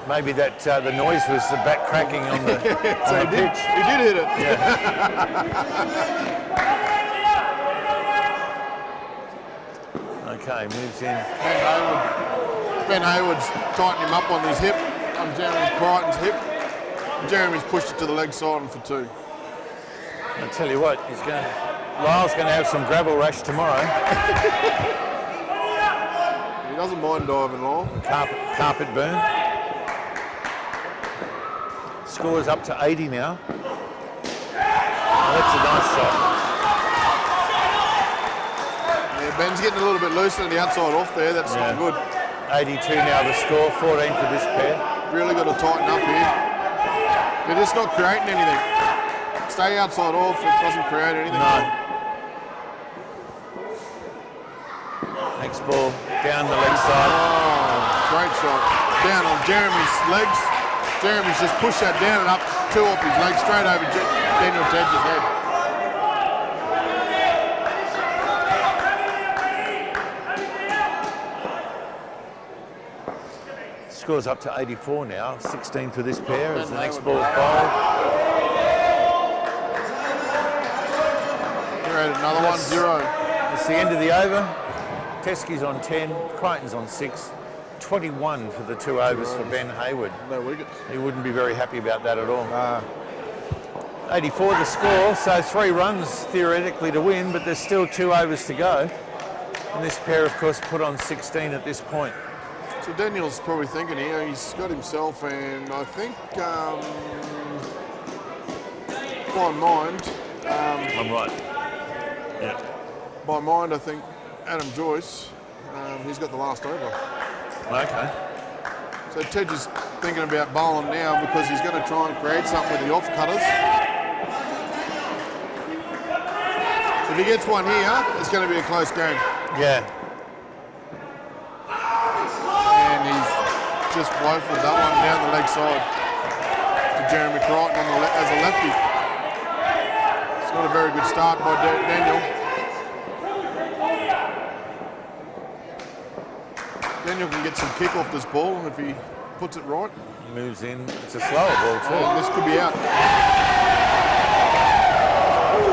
maybe that the noise was the bat cracking on the, so on the pitch. He did hit it. Yeah. Okay, moves in. Ben Hayward's tightened him up on his hip, on Jeremy Crichton's hip. Jeremy's pushed it to the leg side and for 2. I'll tell you what, Lyle's going to have some gravel rash tomorrow. He doesn't mind diving, Lyle. Carpet burn. Score's up to 80 now. Oh, that's a nice shot. Yeah, Ben's getting a little bit loose on the outside off there. That's not good. 82 now the score, 14 for this pair. Really got to tighten up here. They're just not creating anything. Stay outside off, it doesn't create anything. No. Next ball, down the leg side. Oh, great shot. Down on Jeremy's legs. Jeremy's just pushed that down and up 2 off his legs, straight over Daniel Tedge's head. Scores up to 84 now, 16 for this pair as the next ball's bowled. You're Another 1-0. It's the end of the over. Teskey's on 10, Crichton's on 6. 21 for the 2 overs for Ben Hayward. No wickets. He wouldn't be very happy about that at all. 84 the score, so 3 runs theoretically to win, but there's still 2 overs to go. And this pair, of course, put on 16 at this point. So Daniel's probably thinking here, he's got himself, and I think by mind, I'm right. Yeah. by mind, I think Adam Joyce, he's got the last over. Okay. So Tej is thinking about bowling now because he's going to try and create something with the off cutters. If he gets one here, it's going to be a close game. Yeah. And he's just woeful that one down the leg side to Jeremy Crichton on the as a lefty. It's not a very good start by Daniel. Daniel can get some kick off this ball, and if he puts it right, Moves in. It's a slower ball too. oh, this could be out.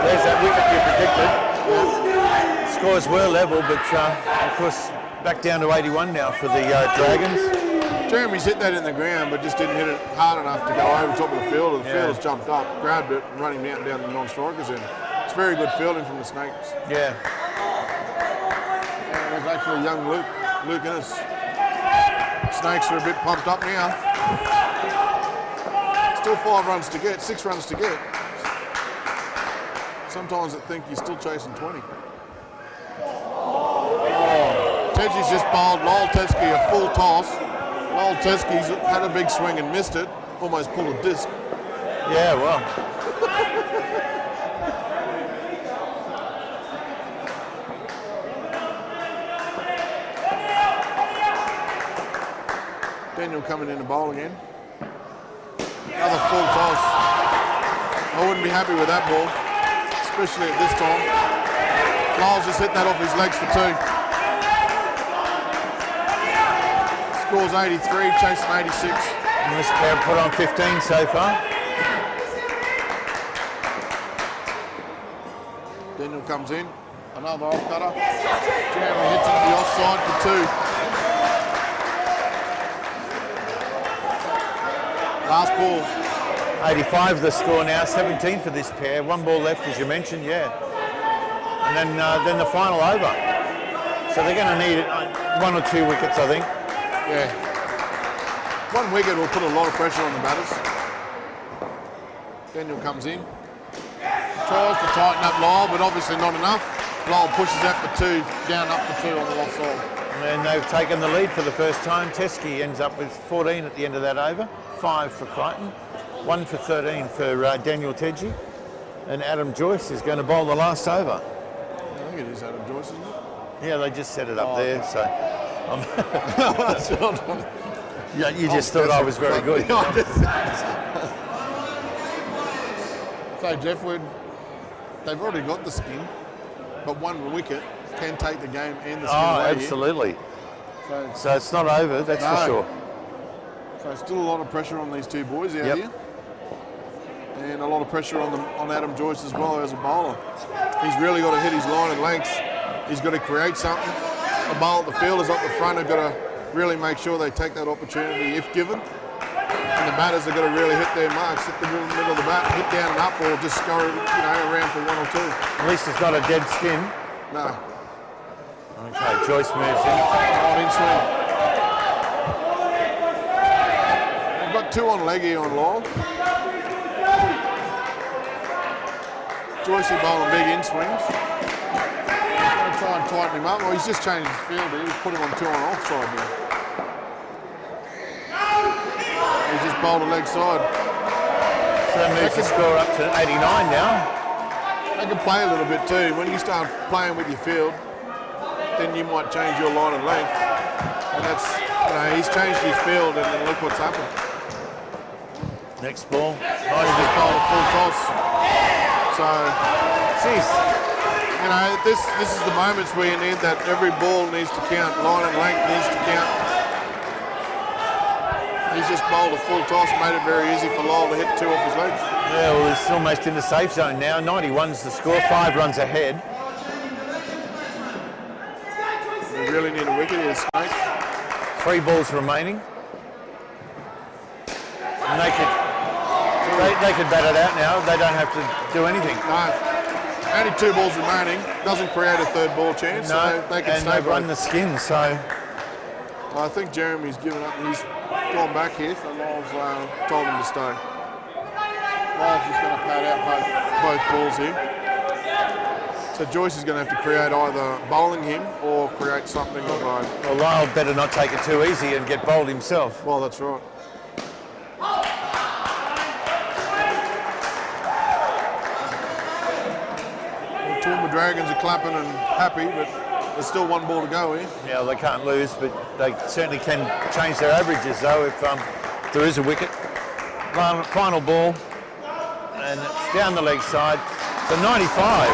There's that wicket you predicted. Scores were level, but of course back down to 81 now for the Dragons. Jeremy's hit that in the ground, but just didn't hit it hard enough to go over top of the field. The fielder's jumped up, grabbed it, and running down the non-strikers end. It's very good fielding from the Snakes. Yeah. And there's actually young Luke Innes. Snakes are a bit pumped up now. Still 5 runs to get, 6 runs to get. Sometimes I think you're still chasing 20. Tej's just bowled Lyle Teskey a full toss. Lyle Teskey's had a big swing and missed it. Almost pulled a disc. Yeah, well. Daniel coming in to bowl again. Another full toss. I wouldn't be happy with that ball, especially at this time. Lyle's just hit that off his legs for 2. Scores 83, chasing 86. And this pair put on 15 so far. Daniel comes in, another off cutter. Jeremy hits it to the offside for 2. Last ball. 85 the score now, 17 for this pair. 1 ball left, as you mentioned, yeah. And then the final over. So they're going to need 1 or 2 wickets, I think. Yeah. 1 wicket will put a lot of pressure on the batters. Daniel comes in. Tries to tighten up Lyle, but obviously not enough. Lyle pushes out for 2, down up for 2 on the offside. And they've taken the lead for the first time. Teskey ends up with 14 at the end of that over. 5 for Crichton. 1 for 13 for Daniel Tej. And Adam Joyce is going to bowl the last over. I think it is Adam Joyce, isn't it? Yeah, they just set it up there, so... Yeah, you just thought I was very good. So, Jeff, they've already got the skin, but 1 wicket can take the game and the skin away. Absolutely. So it's not over, that's for sure. So still a lot of pressure on these 2 boys out here. And a lot of pressure on Adam Joyce as well as a bowler. He's really got to hit his line and lengths. He's got to create something. The bowler, the fielders up the front have got to really make sure they take that opportunity if given. And the batters have got to really hit their marks, hit the middle of the bat, hit down and up, or just go around for 1 or 2. At least it's not a dead skin. No. Okay, Joyce moves in. On in swing. We've got 2 on leg here on Lyle. Joyce bowling big in swings. Going to try and tighten him up. Well, he's just changed his field here. He's put him on 2 on offside now. He's just bowled a leg side. So that moves the score up to 89 now. They can play a little bit too. When you start playing with your field, then you might change your line and length. And that's, he's changed his field, and then look what's happened. Next ball. He just bowled a full toss. So, jeez. This is the moments where you need that every ball needs to count, line and length needs to count. He's just bowled a full toss, made it very easy for Lyle to hit 2 off his legs. Yeah, well, he's almost in the safe zone now. 91's the score, 5 runs ahead. really need a wicket is Snake. 3 balls remaining. And they could bat it out now. They don't have to do anything. No. Only 2 balls remaining. Doesn't create a 3rd ball chance. No, So they can and stay they've run the skin, so... I think Jeremy's given up. He's gone back here, so Lyle's told him to stay. Lyle's just going to pat out both balls here. So Joyce is going to have to create either bowling him or create something of a... Well, Lyle better not take it too easy and get bowled himself. Well, that's right. Well, Toowoomba Dragons are clapping and happy, but there's still 1 ball to go here. Yeah, they can't lose, but they certainly can change their averages, though, if there is a wicket. Final ball, and it's down the leg side. So 95.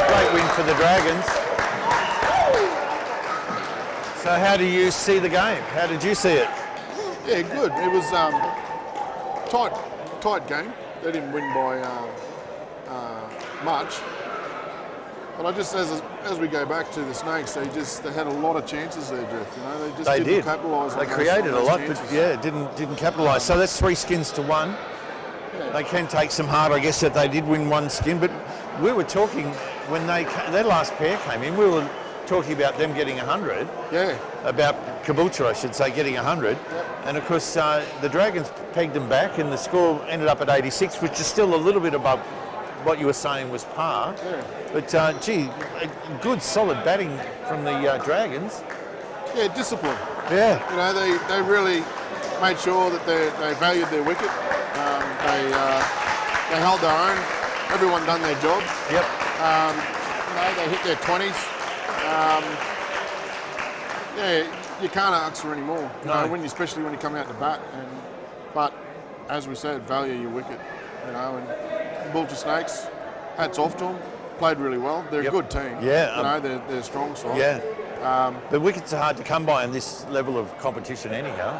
Great win for the Dragons. So how do you see the game? How did you see it? Yeah, good. It was tight game. They didn't win by much. But I just, as we go back to the Snakes, they had a lot of chances there, Jeff. You know, they just didn't capitalise. They created a lot, but yeah, didn't capitalise. So that's 3 skins to 1. Yeah. They can take some heart, I guess, that they did win 1 skin. But we were talking when their last pair came in. We were talking about them getting 100. Yeah. About Caboolture, I should say, getting 100. Yep. And of course, the Dragons pegged them back, and the score ended up at 86, which is still a little bit above what you were saying was par. Yeah. But gee, good solid batting from the Dragons. Yeah, discipline. Yeah. You know, they really made sure that they valued their wicket. They held their own. Everyone done their job. Yep. You know, they hit their 20s. Yeah, you can't ask for any more. No. Especially when you come out to bat. But as we said, value your wicket. You know, and Caboolture Snakes, hats off to them. Played really well. They're a good team. Yeah. You know, they're a strong side. Yeah. The wickets are hard to come by in this level of competition anyhow.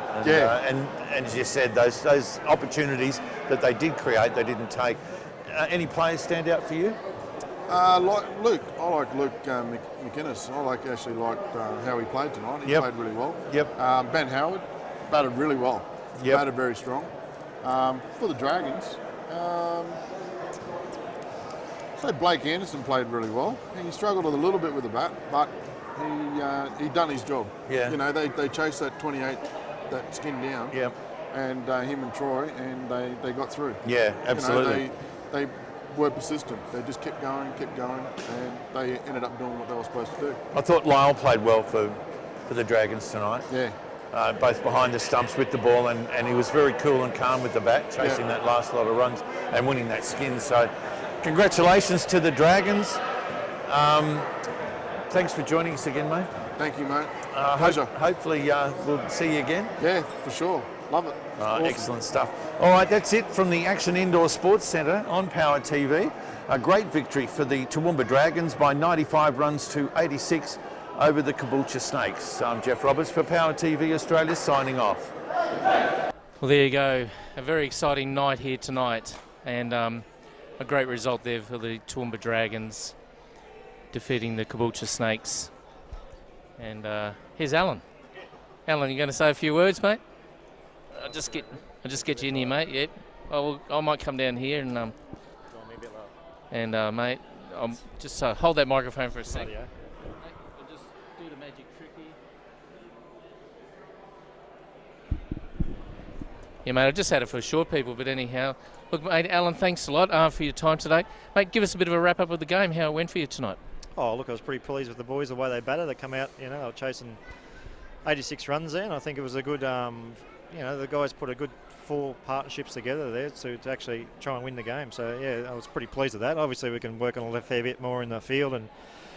And, and as you said, those opportunities that they did create, they didn't take. Any players stand out for you? Like Luke. I like Luke McInnes. I actually liked how he played tonight. He played really well. Yep. Ben Howard batted really well. Yep. Batted very strong. For the Dragons, so Blake Anderson played really well. He struggled a little bit with the bat, but he done his job. Yeah. You know, they chased that 28, that skin down. Yep. And him and Troy, and they got through. Yeah, absolutely. You know, they were persistent. They just kept going, and they ended up doing what they were supposed to do. I thought Lyle played well for the Dragons tonight. Yeah. Both behind the stumps with the ball, and he was very cool and calm with the bat, chasing that last lot of runs and winning that skin. So congratulations to the Dragons. Thanks for joining us again, mate. Thank you, mate. Pleasure. Hopefully we'll see you again. Yeah, for sure. Love it. Awesome. Excellent stuff. All right, that's it from the Action Indoor Sports Centre on Power TV. A great victory for the Toowoomba Dragons by 95 runs to 86 over the Caboolture Snakes. I'm Jeff Roberts for Power TV Australia, signing off. Well, there you go. A very exciting night here tonight, and a great result there for the Toowoomba Dragons, defeating the Caboolture Snakes. And here's Alan. Alan, you going to say a few words, mate? I'll just get you in here, mate. Yep. I might come down here and mate, just hold that microphone for a sec. Mate, I'll just do the magic trick here. Yeah, mate, I just had it for short people, but anyhow, look, mate, Alan, thanks a lot for your time today. Mate, give us a bit of a wrap up of the game. How it went for you tonight? Oh, look, I was pretty pleased with the boys, the way they batted. They come out, they were chasing 86 runs there, and I think it was a good, the guys put a good 4 partnerships together there to actually try and win the game. So, yeah, I was pretty pleased with that. Obviously, we can work on a fair bit more in the field and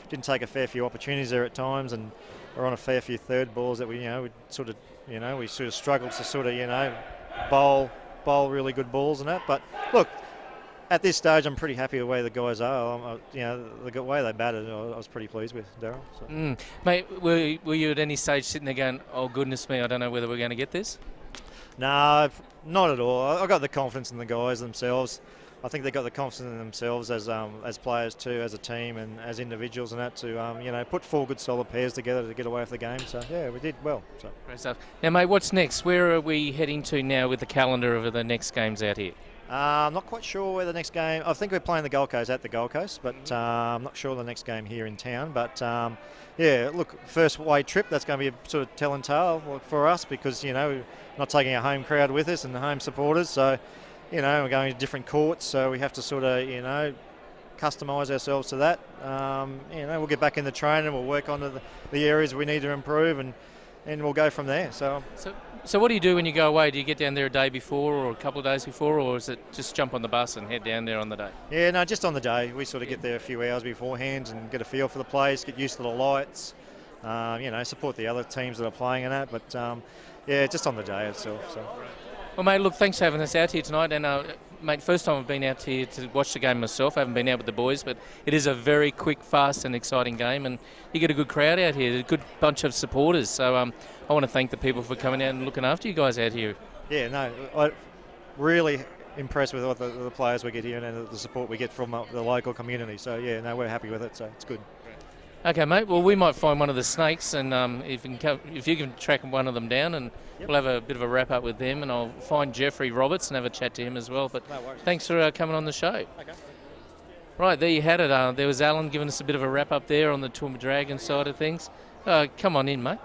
didn't take a fair few opportunities there at times, and we're on a fair few third balls that we sort of struggled to bowl really good balls and that. But, look, at this stage, I'm pretty happy with the way the guys are. The way they batted, I was pretty pleased with, Darryl. So. Mate, were you at any stage sitting there going, oh, goodness me, I don't know whether we're going to get this? No, not at all. I've got the confidence in the guys themselves. I think they've got the confidence in themselves as players too, as a team and as individuals and that to put 4 good solid pairs together to get away with the game. So yeah, we did well. So. Great stuff. Now, mate, what's next? Where are we heading to now with the calendar of the next games out here? I'm not quite sure where the next game. I think we're playing the Gold Coast at the Gold Coast, but I'm not sure the next game here in town. But yeah, look, first away trip. That's going to be a sort of telling tale for us because we're not taking a home crowd with us and the home supporters. So we're going to different courts, so we have to sort of customise ourselves to that. We'll get back in the training. We'll work on the areas we need to improve, and we'll go from there. So what do you do when you go away? Do you get down there a day before or a couple of days before, or is it just jump on the bus and head down there on the day? Yeah, no, just on the day. We sort of get there a few hours beforehand and get a feel for the place, get used to the lights, support the other teams that are playing in that. But yeah, just on the day itself. So. Well, mate, look, thanks for having us out here tonight. And, mate, first time I've been out here to watch the game myself. I haven't been out with the boys, but it is a very quick, fast and exciting game. And you get a good crowd out here, a good bunch of supporters. So I want to thank the people for coming out and looking after you guys out here. Yeah, no, I'm really impressed with all the players we get here and the support we get from the local community. So, yeah, no, we're happy with it, so it's good. Okay, mate. Well, we might find one of the snakes, and if you can track one of them down, and we'll have a bit of a wrap up with them, and I'll find Jeffrey Roberts and have a chat to him as well. But thanks for coming on the show. Okay. Right, there you had it. There was Alan giving us a bit of a wrap up there on the Toowoomba Dragon side of things. Come on in, mate.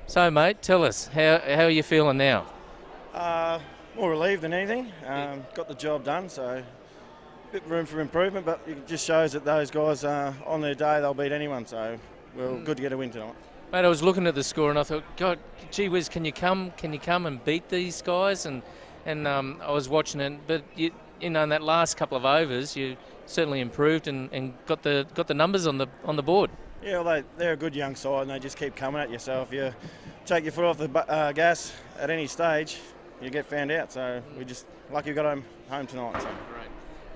So, mate, tell us how are you feeling now? More relieved than anything. Got the job done, so. Bit room for improvement, but it just shows that those guys on their day they'll beat anyone. So we're good to get a win tonight. Mate, I was looking at the score and I thought, God, gee whiz, can you come and beat these guys? And I was watching it, but in that last couple of overs, you certainly improved and got the numbers on the board. Yeah, well, they're a good young side and they just keep coming at you. So if you take your foot off the gas at any stage, you get found out. So we just lucky we got home tonight. So. Great.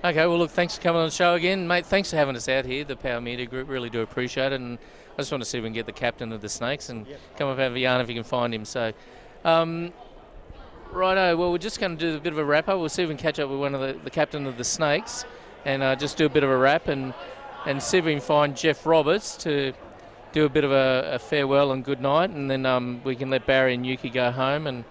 Okay, well, look, thanks for coming on the show again. Mate, thanks for having us out here, the Power Media Group. Really do appreciate it. And I just want to see if we can get the captain of the Snakes and come up and have a yarn if you can find him. So, righto, well, we're just going to do a bit of a wrap-up. We'll see if we can catch up with one of the captain of the Snakes and just do a bit of a wrap and see if we can find Jeff Roberts to do a bit of a farewell and good night. And then we can let Barry and Yuki go home and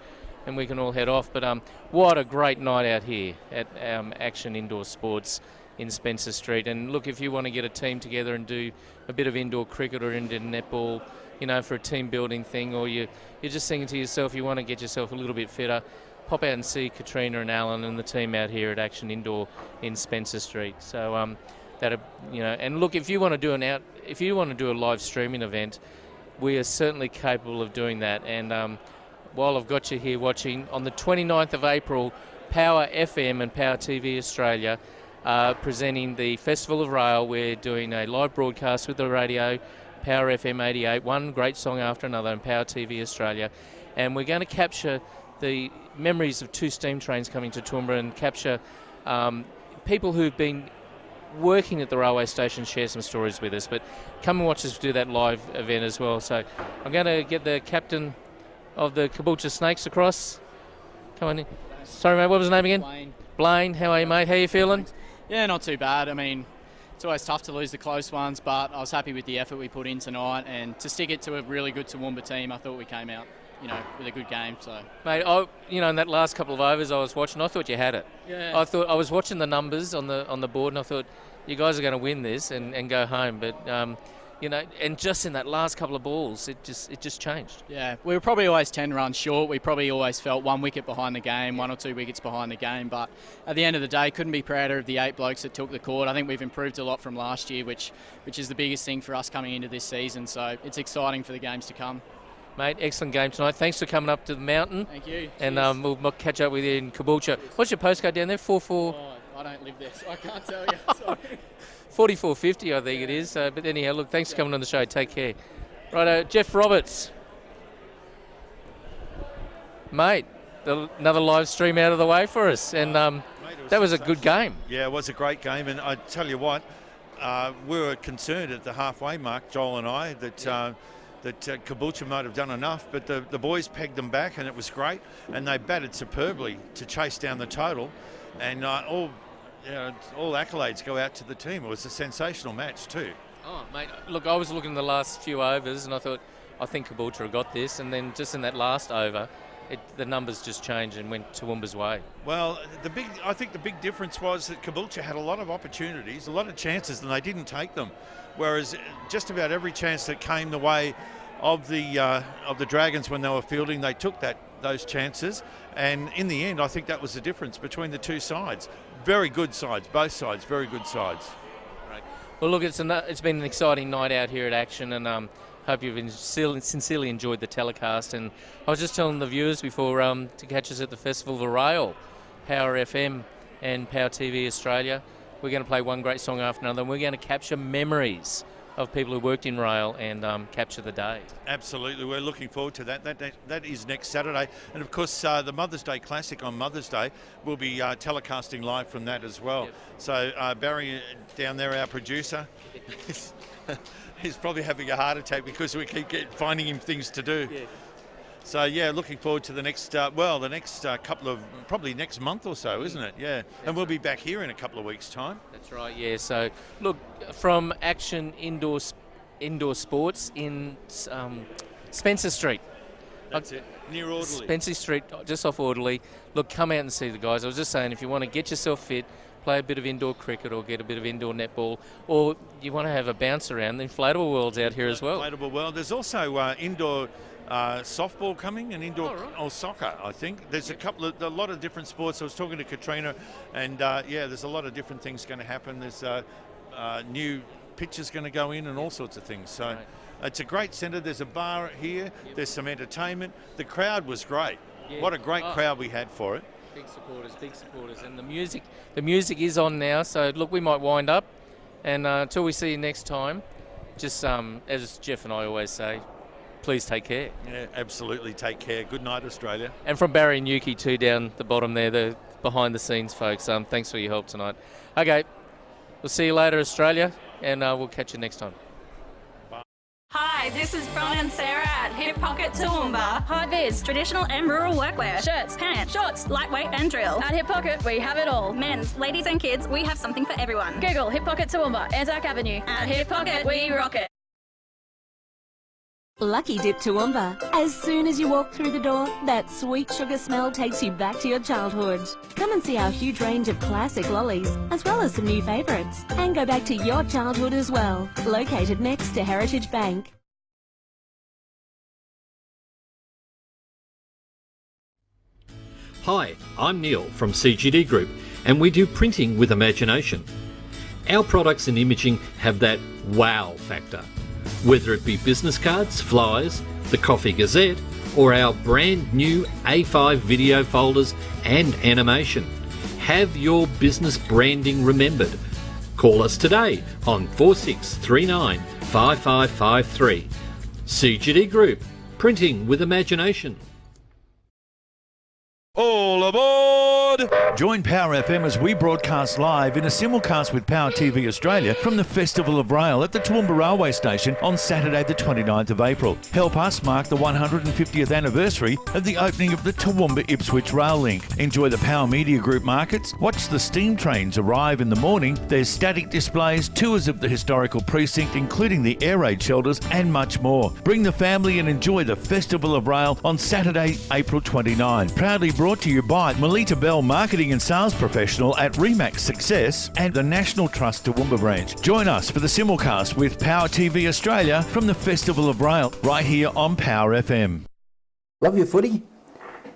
we can all head off. But what a great night out here at Action Indoor Sports in Spencer Street. And look, if you want to get a team together and do a bit of indoor cricket or indoor netball, for a team building thing, or you're just thinking to yourself, you want to get yourself a little bit fitter, pop out and see Katrina and Alan and the team out here at Action Indoor in Spencer Street. So and look, if you want to do a live streaming event, we are certainly capable of doing that. And while I've got you here watching, on the 29th of April, Power FM and Power TV Australia presenting the Festival of Rail. We're doing a live broadcast with the radio, Power FM 88, one great song after another, and Power TV Australia. And we're going to capture the memories of 2 steam trains coming to Toowoomba and capture people who've been working at the railway station, share some stories with us. But come and watch us do that live event as well. So I'm going to get the captain of the Caboolture Snakes across. Come on in. Sorry, mate, what was the name again? Blaine. Blaine, how are you, mate? How are you feeling? Yeah, not too bad. I mean, it's always tough to lose the close ones, but I was happy with the effort we put in tonight, and to stick it to a really good Toowoomba team, I thought we came out, with a good game. So, mate, in that last couple of overs I was watching, I thought you had it. Yeah. I was watching the numbers on the board, and I thought you guys are going to win this and go home, but. And just in that last couple of balls, it just changed. Yeah, we were probably always 10 runs short. We probably always felt 1 wicket behind the game, 1 or 2 wickets behind the game. But at the end of the day, couldn't be prouder of the 8 blokes that took the court. I think we've improved a lot from last year, which is the biggest thing for us coming into this season. So it's exciting for the games to come. Mate, excellent game tonight. Thanks for coming up to the mountain. Thank you. And we'll catch up with you in Caboolture. What's your postcode down there? 44? Oh, I don't live there, so I can't tell you. Sorry. 4450, I think it is. But anyhow, look, thanks for coming on the show. Take care. Right, Jeff Roberts. Mate, another live stream out of the way for us. And that was a good game. Yeah, it was a great game. And I tell you what, we were concerned at the halfway mark, Joel and I, that that Caboolture might have done enough, but the boys pegged them back, and it was great, and they batted superbly to chase down the total, and all accolades go out to the team. It was a sensational match too. Oh, mate, look, I was looking at the last few overs, and I think Caboolture got this, and then just in that last over, the numbers just changed and went Toowoomba's way. Well, I think the big difference was that Caboolture had a lot of opportunities, a lot of chances, and they didn't take them. Whereas just about every chance that came the way of the Dragons when they were fielding, they took those chances. And in the end, I think that was the difference between the two sides. Very good sides, both sides, very good sides. Right. Well, look, it's been an exciting night out here at Action, and hope you've sincerely enjoyed the telecast. And I was just telling the viewers before to catch us at the Festival of the Rail, Power FM and Power TV Australia. We're going to play one great song after another, and we're going to capture memories of people who worked in rail and capture the day. Absolutely, we're looking forward to that. That is next Saturday, and of course the Mother's Day Classic on Mother's Day will be telecasting live from that as well. Yep. So Barry down there, our producer, he's probably having a heart attack because we keep finding him things to do. Yeah. So yeah, looking forward to the next couple of, probably next month or so, isn't it? Yeah, and we'll be back here in a couple of weeks' time. That's right. Yeah. So look, from Action Indoor Sports in Spencer Street. That's it. Near Audley. Spencer Street, just off Audley. Look, come out and see the guys. I was just saying, if you want to get yourself fit, play a bit of indoor cricket or get a bit of indoor netball, or you want to have a bounce around, the inflatable world's out here as well. Inflatable world. There's also indoor softball coming and indoor or soccer. I think there's a lot of different sports. I was talking to Katrina, and there's a lot of different things going to happen. There's new pitches going to go in and all sorts of things. So right. It's a great centre. There's a bar here. Yep. There's some entertainment. The crowd was great. Yeah. What a great crowd we had for it. Big supporters, and the music is on now. So look, we might wind up, and until we see you next time, just as Jeff and I always say, please take care. Yeah, absolutely, take care. Good night, Australia. And from Barry and Yuki too, down the bottom there, the behind the scenes folks. Thanks for your help tonight. Okay, we'll see you later, Australia, and we'll catch you next time. Hi, this is Bron and Sarah at Hip Pocket Toowoomba. Hi Viz, traditional and rural workwear, shirts, pants, shorts, lightweight and drill. At Hip Pocket, we have it all. Men's, ladies and kids, we have something for everyone. Google Hip Pocket Toowoomba, Anzac Avenue. At Hip Pocket, we rock it. Lucky Dip Toowoomba. As soon as you walk through the door, that sweet sugar smell takes you back to your childhood. Come and see our huge range of classic lollies, as well as some new favourites. And go back to your childhood as well. Located next to Heritage Bank. Hi, I'm Neil from CGD Group, and we do printing with imagination. Our products and imaging have that wow factor. Whether it be business cards, flyers, the Coffee Gazette, or our brand new A5 video folders and animation. Have your business branding remembered. Call us today on 4639 5553. CGD Group, printing with imagination. All aboard! Join Power FM as we broadcast live in a simulcast with Power TV Australia from the Festival of Rail at the Toowoomba Railway Station on Saturday the 29th of April. Help us mark the 150th anniversary of the opening of the Toowoomba Ipswich Rail Link. Enjoy the Power Media Group markets, watch the steam trains arrive in the morning, there's static displays, tours of the historical precinct including the air raid shelters and much more. Bring the family and enjoy the Festival of Rail on Saturday, April 29. Proudly brought to you by Melita Bell, Marketing and Sales Professional at Remax Success and the National Trust Toowoomba branch. Join us for the simulcast with Power TV Australia from the Festival of Rail right here on Power FM. Love your footy?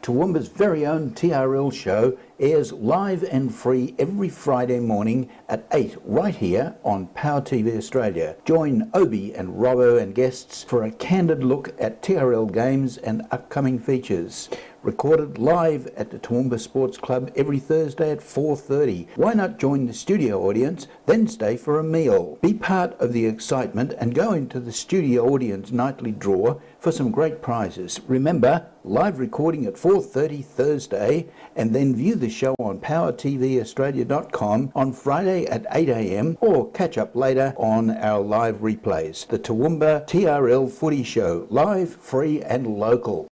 Toowoomba's very own TRL show airs live and free every Friday morning at 8 right here on Power TV Australia. Join Obi and Robbo and guests for a candid look at TRL games and upcoming features. recorded live at the Toowoomba Sports Club every Thursday at 4:30. Why not join the studio audience, then stay for a meal? Be part of the excitement and go into the studio audience nightly draw for some great prizes. Remember, live recording at 4:30 Thursday, and then view the show on powertvaustralia.com on Friday at 8 a.m. or catch up later on our live replays. The Toowoomba TRL Footy Show, live, free and local.